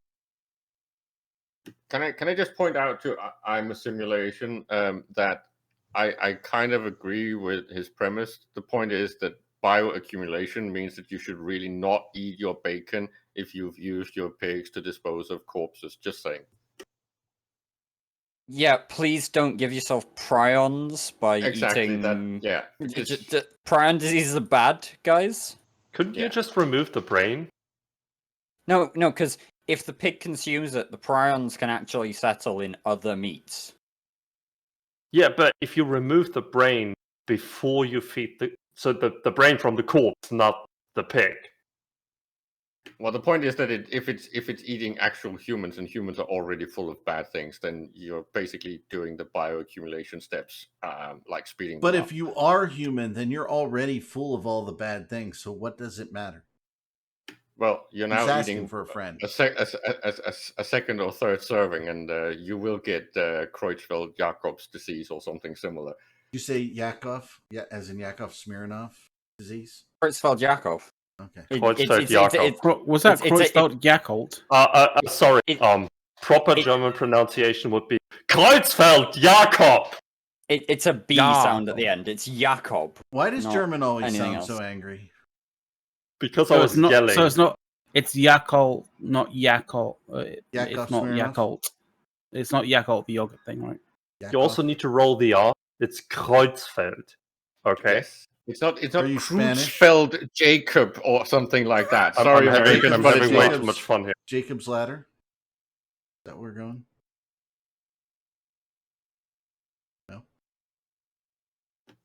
Can I just point out to I'm a Simulation that I kind of agree with his premise. The point is that bioaccumulation means that you should really not eat your bacon if you've used your pigs to dispose of corpses. Just saying. Yeah, please don't give yourself prions by Exactly. eating. Yeah. Prion diseases are bad, guys. Couldn't Yeah. you just remove the brain? No, because if the pig consumes it, the prions can actually settle in other meats. Yeah, but if you remove the brain before you feed the brain from the corpse, not the pig. Well, the point is that if it's eating actual humans and humans are already full of bad things, then you're basically doing the bioaccumulation steps, like speeding But them if up. you are human, then you're already full of all the bad things. So what does it matter? Well, you're He's now asking eating for a friend. a second or third serving, and you will get Creutzfeldt-Jakob's disease or something similar. You say Yakov, yeah, as in Yakov Smirnov disease. Creutzfeldt-Jakob. Okay. Creutzfeldt-Jakob. Was that it's- it's- Creutzfeldt-Jakob? Sorry. Proper German pronunciation would be Creutzfeldt-Jakob. It's a B sound at the end. It's Jakob. Why does not German always anything sound else. so angry? Because So I it's was not. yelling. So it's not. It's Yakult, not Yakult. Yakov It's not Smirnoff? Yakult. It's not Yakult, the yogurt thing, right? You also need to roll the R. It's Creutzfeldt. Okay. Yes. It's not Are you Spanish? Creutzfeldt Jacob or something like that. I'm Sorry, having, Americans, I'm but having it's way not. too much fun here. Jacob's Ladder? Is that where we're going?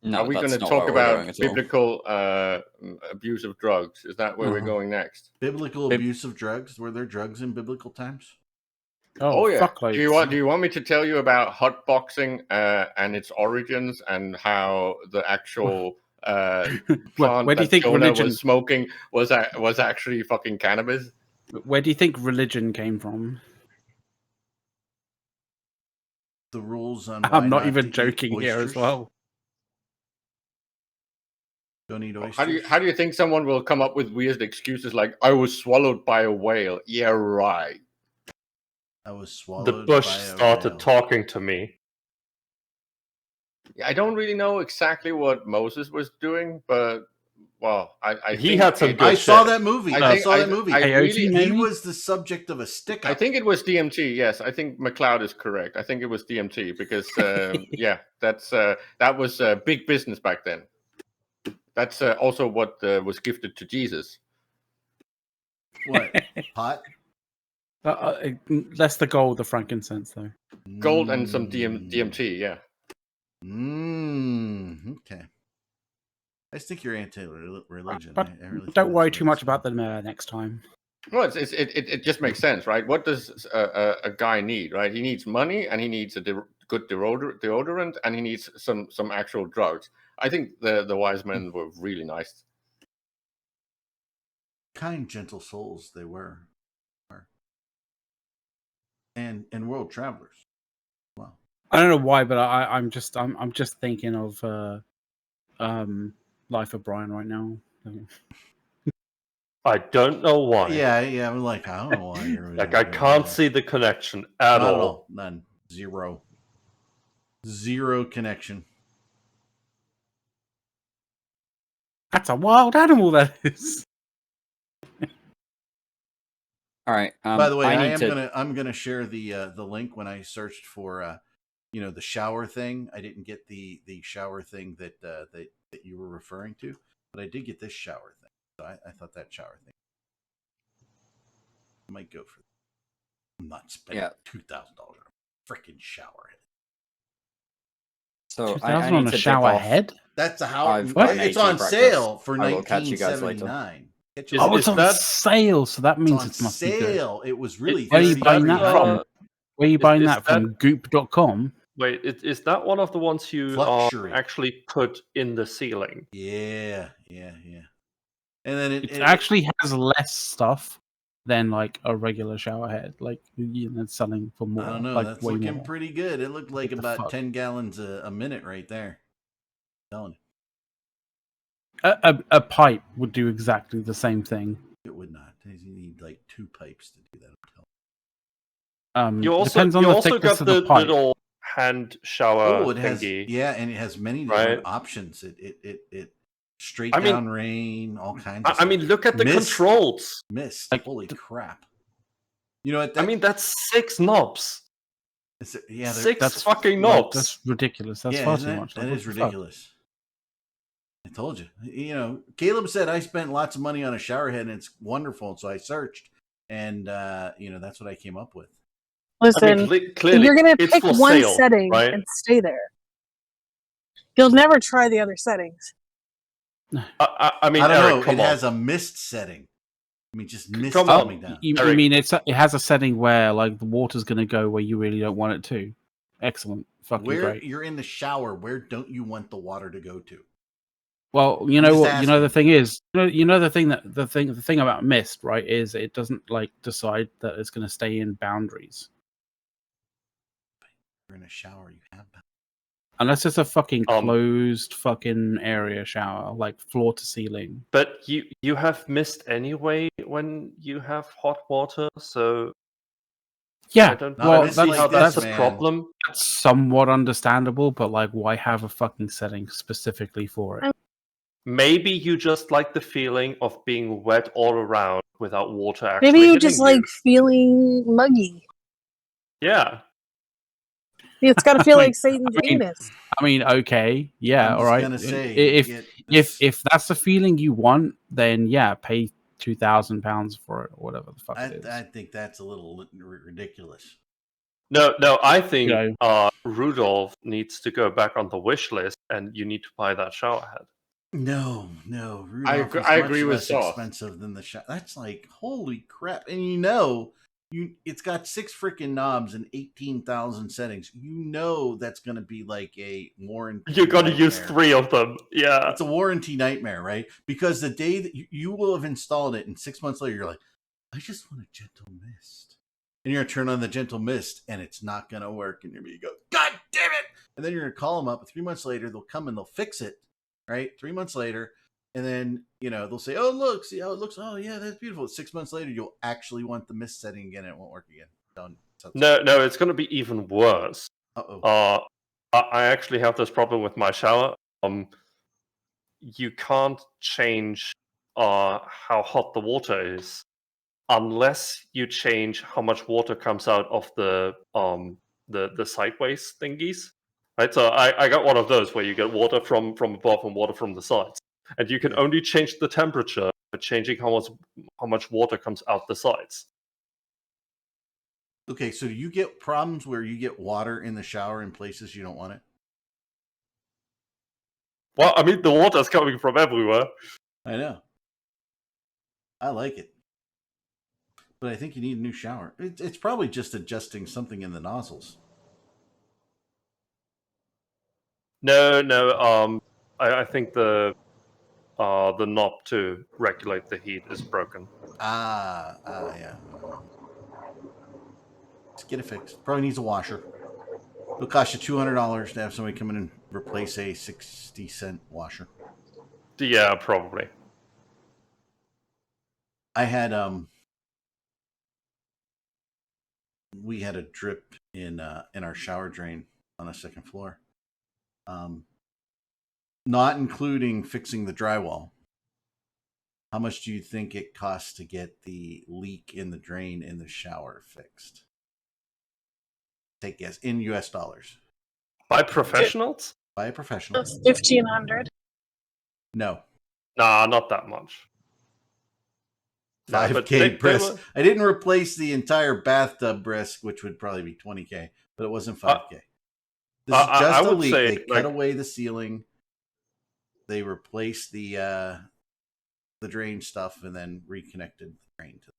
No, Are we going to that's not talk where we're about going at all. biblical abuse of drugs? Is that where we're going next? Biblical abuse of drugs? Were there drugs in biblical times? Oh, yeah. fuck Do you want me to tell you about hotboxing and its origins and how the actual plant where do you that think Jonah religion was smoking was actually fucking cannabis? Where do you think religion came from? The rules on I'm why not to even eat joking here as oysters? well. Don't eat oysters. How do you think someone will come up with weird excuses like "I was swallowed by a whale"? Yeah, right. I was swallowed The bush by a started whale. talking to me. I don't really know exactly what Moses was doing, but well, I He think had some it- good I saw shit. that movie. I I think- saw I- that movie. I Peyote, really- He maybe? was the subject of a stick up. I think it was DMT. Yes, I think McLeod is correct. I think it was DMT because yeah, that was big business back then. That's also what was gifted to Jesus. What? Pot? Less the gold, the frankincense, though. Gold and some DMT. Yeah. Okay. I just think you're anti-religion. But I really think don't that's worry what too it's much about about. them next time. Well, it just makes sense, right? What does a guy need, right? He needs money, and he needs a good deodorant, and he needs some actual drugs. I think the wise men were really nice. Kind, gentle souls they were. And world travelers. Wow. I don't know why, but I'm just thinking of Life of Brian right now. I don't know why. Yeah. I'm like, I don't know why you're Like, I can't see the connection at Not all. None. Zero connection. That's a wild animal, that is. All right. By the way, I'm I'm gonna share the link when I searched for the shower thing. I didn't get the shower thing that you were referring to, but I did get this shower thing. So I thought that shower thing I might go for. I'm not spending $2,000 on a freaking shower head. So $2,000 I on need a to dip shower off. head? That's how I've got an it's AT on breakfast. sale for I will catch you guys later. $19.79. Oh, it's Is on that- sale, so that means It's it on must be good. sale. It was really Where are you buying $30. that from? Where are you buying is that from? Goop.com? Wait, is that one of the ones you Fluxury. actually put in the ceiling? Yeah. And then It actually has less stuff than like a regular shower head. Like, it's selling for more. I don't know. Like, That's way looking more. pretty good. It looked like What the about fuck? 10 gallons a minute right there. I'm telling you. A pipe would do exactly the same thing. It would not. You need like 2 pipes to do that. You also Depends on you the also thickness got of the the pipe. little hand shower Oh, it has thingy. and it has many different right? options. It straight I mean- down rain, all kinds of I stuff. mean, look at the Mist. controls. Mist. Like, Holy crap. You know what? I mean, that's 6 knobs. yeah, 6 fucking Like, knobs. that's ridiculous. That's yeah, far isn't too it? much. That Like, what is the fuck? ridiculous. I told you. Caleb said I spent lots of money on a shower head and it's wonderful. So I searched And that's what I came up with. Listen, clearly, you're going to it's pick for one sale, setting right? and stay there. You'll never try the other settings. I mean, I don't Eric, know. come It on. has a mist setting. I mean, just mist Come on. coming down. You Eric. mean it has a setting where like the water's going to go where you really don't want it to? Excellent, fucking Where great. you're in the shower, where don't you want the water to go to? Well, you I'm know just what? You know the asking. thing is, the thing about mist, right? Is it doesn't like decide that it's going to stay in boundaries You're in a shower. You have. unless it's a fucking closed fucking area shower, like floor to ceiling. But you have mist anyway when you have hot water, so Yeah, I don't well, really see how that's a problem. That's somewhat understandable, but like, why have a fucking setting specifically for it? Maybe you just like the feeling of being wet all around without water actually Maybe you hitting just like feeling muggy. Yeah. It's got to feel like Satan's anus. I mean, okay, yeah, I'm all right. gonna say, if that's the feeling you want, then yeah, pay £2,000 for it or whatever the fuck it is. I think that's a little ridiculous. No, I think Rudolph needs to go back on the wish list, and you need to buy that shower head. No. Rudolph is I much agree with less Soth. expensive than the shower. That's like holy crap! And it's got 6 freaking knobs and 18,000 settings. That's going to be like a warranty. You're going to use 3 of them. Yeah. It's a warranty nightmare, right? Because the day that you will have installed it and 6 months later, you're like, I just want a gentle mist. And you're going to turn on the gentle mist and it's not going to work. And you're going to go, God damn it. And then you're going to call them up. 3 months later, they'll come and they'll fix it, right? 3 months later. And then, they'll say, oh, look, see how it looks. Oh, yeah, that's beautiful. 6 months later, you'll actually want the mist setting again. And it won't work again. Done. No, it's going to be even worse. Uh-oh. I actually have this problem with my shower. You can't change how hot the water is unless you change how much water comes out of the sideways thingies. Right? So I got one of those where you get water from above and water from the sides. And you can only change the temperature by changing how much water comes out the sides. Okay, so do you get problems where you get water in the shower in places you don't want it? Well, I mean, the water's coming from everywhere. I know. I like it. But I think you need a new shower. It's probably just adjusting something in the nozzles. No. I think the knob to regulate the heat is broken. Yeah. Let's get it fixed. Probably needs a washer. It'll cost you $200 to have somebody come in and replace a 60-cent washer. Yeah, probably. I had we had a drip in our shower drain on the second floor. Not including fixing the drywall. How much do you think it costs to get the leak in the drain in the shower fixed? Take a guess in US dollars. By professionals? By a professional. $1,500. No. Nah, not that much. 5K brisk. I didn't replace the entire bathtub brisk, which would probably be 20K, but it wasn't 5K. This is just a leak. They cut away the ceiling. They replaced the drain stuff and then reconnected the drain to.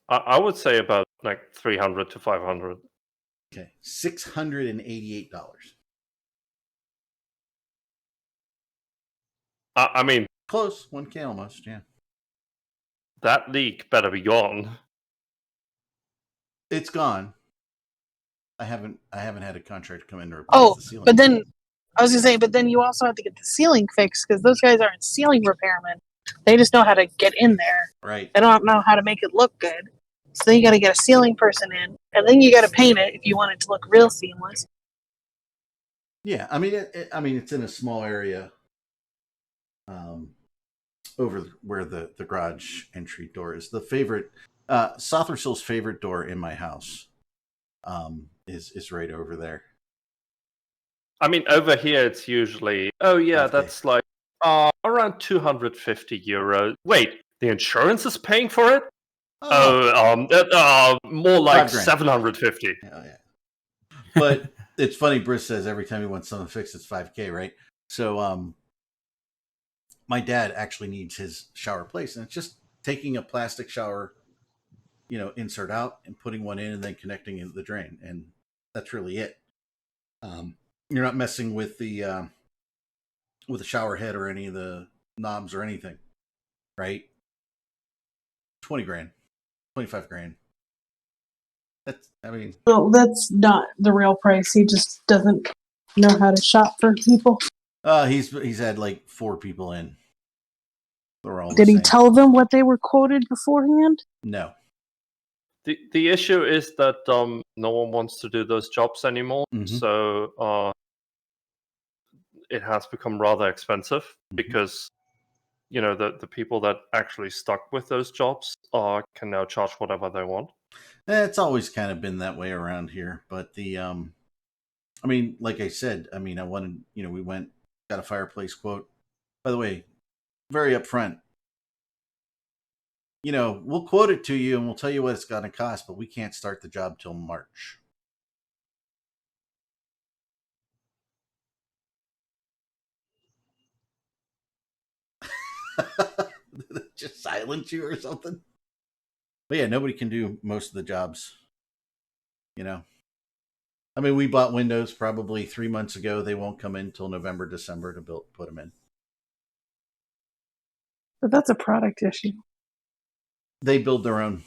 I would say about like $300 to $500. Okay, $688. I mean, close, 1K almost. Yeah, that leak better be gone. It's gone. I haven't had a contractor come in to replace the ceiling. But then I was gonna say, but then you also have to get the ceiling fixed because those guys aren't ceiling repairmen. They just know how to get in there. Right. They don't know how to make it look good. So then you got to get a ceiling person in, and then you got to paint it if you want it to look real seamless. Yeah, I mean, it's in a small area, over where the garage entry door is. The favorite, Sothersil's favorite door in my house, is right over there. I mean, over here it's usually, that's like around €250. Wait, the insurance is paying for it? More like $5,000. 750. Yeah. But it's funny. Briss says every time he wants something fixed, it's $5,000, right? So, my dad actually needs his shower replaced, and it's just taking a plastic shower, insert out and putting one in, and then connecting into the drain, and that's really it. You're not messing with the shower head or any of the knobs or anything, right? $20,000, $25,000. Well, that's not the real price. He just doesn't know how to shop for people. He's had like 4 people in. They're all Did the he same. tell them what they were quoted beforehand? No. The issue is that no one wants to do those jobs anymore, so it has become rather expensive because the people that actually stuck with those jobs can now charge whatever they want. It's always kind of been that way around here, but like I said, I wanted, we got a fireplace quote. By the way, very upfront. We'll quote it to you and we'll tell you what it's going to cost, but we can't start the job till March. Just silence you or something. But yeah, nobody can do most of the jobs. We bought windows probably 3 months ago. They won't come in till November, December to put them in. But that's a product issue. They build their own.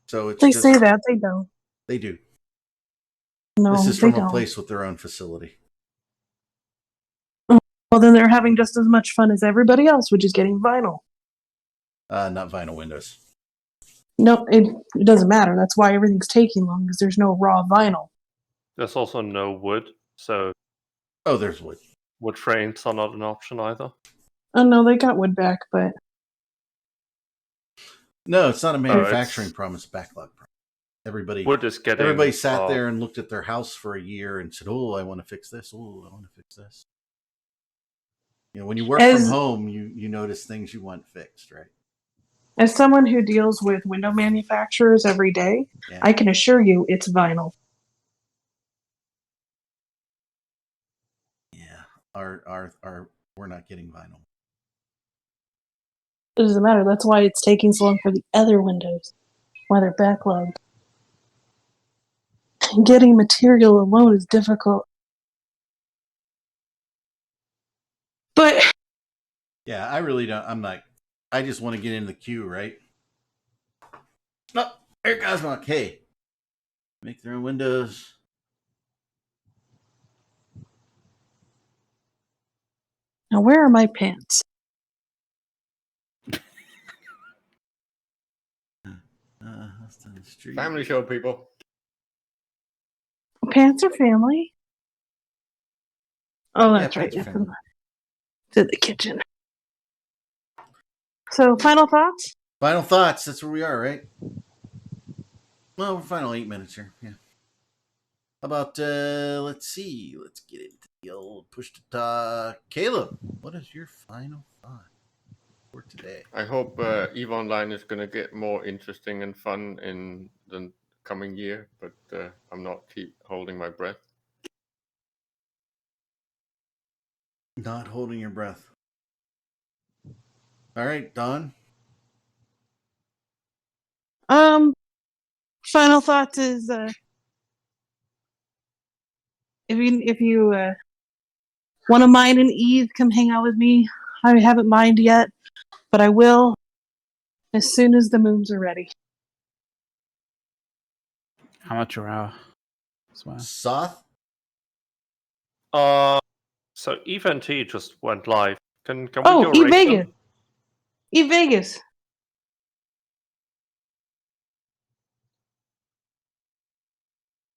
So it's say that, they don't. They do. No, this is they from don't. a place with their own facility. Well, then they're having just as much fun as everybody else, which is getting vinyl. Not vinyl windows. No, it doesn't matter. That's why everything's taking long, because there's no raw vinyl. There's also no wood, so... Oh, there's wood. Wood frames are not an option either. Oh, no, they got wood back, but... No, it's not a manufacturing problem. It's a backlog problem. Everybody sat there and looked at their house for a year and said, "Oh, I want to fix this. Oh, I want to fix this." When you work from home, you notice things you want fixed, right? As someone who deals with window manufacturers every day, I can assure you it's vinyl. Yeah, we're not getting vinyl. It doesn't matter. That's why it's taking so long for the other windows, why they're backlogged. Getting material alone is difficult. But yeah, I really don't. I just want to get in the queue, right? Oh, Eric Osmock, hey, make their own windows. Now, where are my pants? Family show, people. Pants are family. Oh, that's right. It's to the kitchen. So, final thoughts? Final thoughts. That's where we are, right? Well, we're final 8 minutes here. Yeah. How about, let's see. Let's get into the old push to talk. Caleb, what is your final thought for today? I hope EVE Online is going to get more interesting and fun in the coming year, but I'm not keep holding my breath. Not holding your breath. All right, Don. Final thoughts is if you want to mine an EVE, come hang out with me. I haven't mined yet, but I will as soon as the moons are ready. Amateur hour. Soth? So EVE just went live. Can we Oh, go EVE Vegas. EVE Vegas.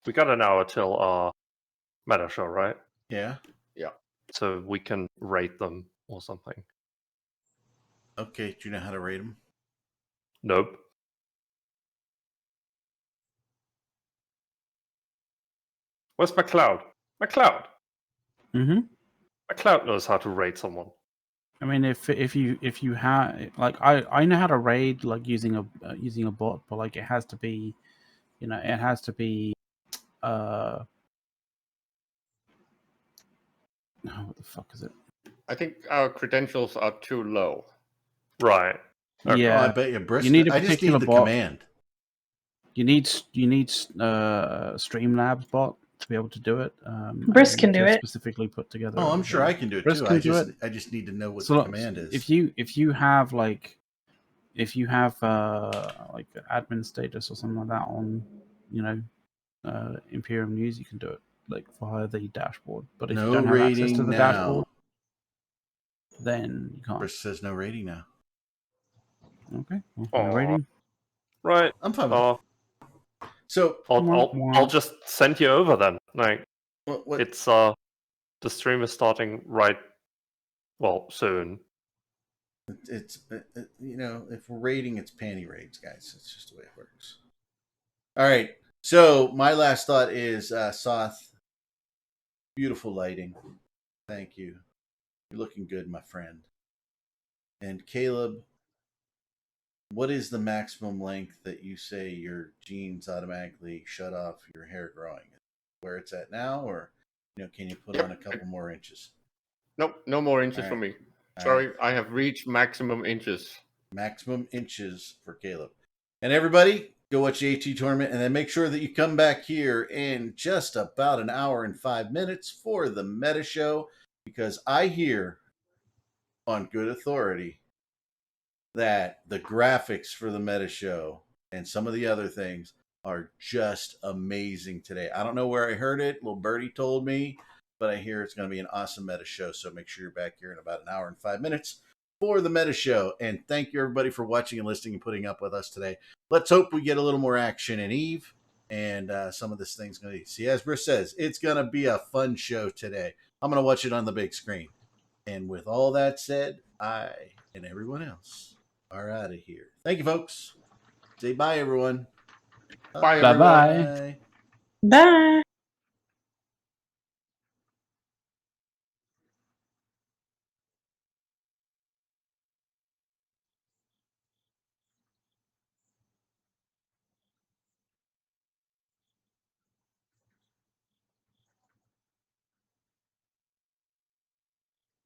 We got an hour till our meta show, right? Yeah. Yeah. So we can rate them or something. Okay, do you know how to rate them? Nope. Where's McLeod? McLeod? Mm-hmm. McLeod knows how to rate someone. I mean, if you have like I know how to raid like using a bot, but like it has to be, it has to be oh, what the fuck is it? I think our credentials are too low. Right. Okay. Yeah, Oh, I bet you Brisk. you need a I just particular need the bot. command. You need Streamlabs bot to be able to do it. Brisk and can do to it. specifically put together. Oh, I'm sure I can do it Brisk too. can do it. I just need to know what So the command is. if you have like admin status or something like that on Imperium News, you can do it like via the dashboard. But if you No don't have access to rating the now. dashboard, then you can't. Brisk says no rating now. Okay, well, Aw. no rating. Right. I'm fine with it. So I'll just send you over then. Like what? it's the stream is starting soon. It's if we're rating, it's panty raids, guys. It's just the way it works. All right. So my last thought is Soth. Beautiful lighting. Thank you. You're looking good, my friend. And Caleb, what is the maximum length that you say your genes automatically shut off your hair growing? Where it's at now, or can you put on a couple more inches? Nope, no more inches All for right. me. Sorry, I have reached maximum inches. Maximum inches for Caleb. And everybody, go watch the AT tournament, and then make sure that you come back here in just about an hour and 5 minutes for the Meta Show, because I hear on good authority that the graphics for the Meta Show and some of the other things are just amazing today. I don't know where I heard it. Little Birdie told me, but I hear it's going to be an awesome Meta Show. So make sure you're back here in about an hour and 5 minutes for the Meta Show. And thank you, everybody, for watching and listening and putting up with us today. Let's hope we get a little more action in Eve. And some of this thing's going to be, see, as Briss says, it's going to be a fun show today. I'm going to watch it on the big screen. And with all that said, I and everyone else are out of here. Thank you, folks. Say bye, everyone. Bye, Bye-bye. everyone. Bye.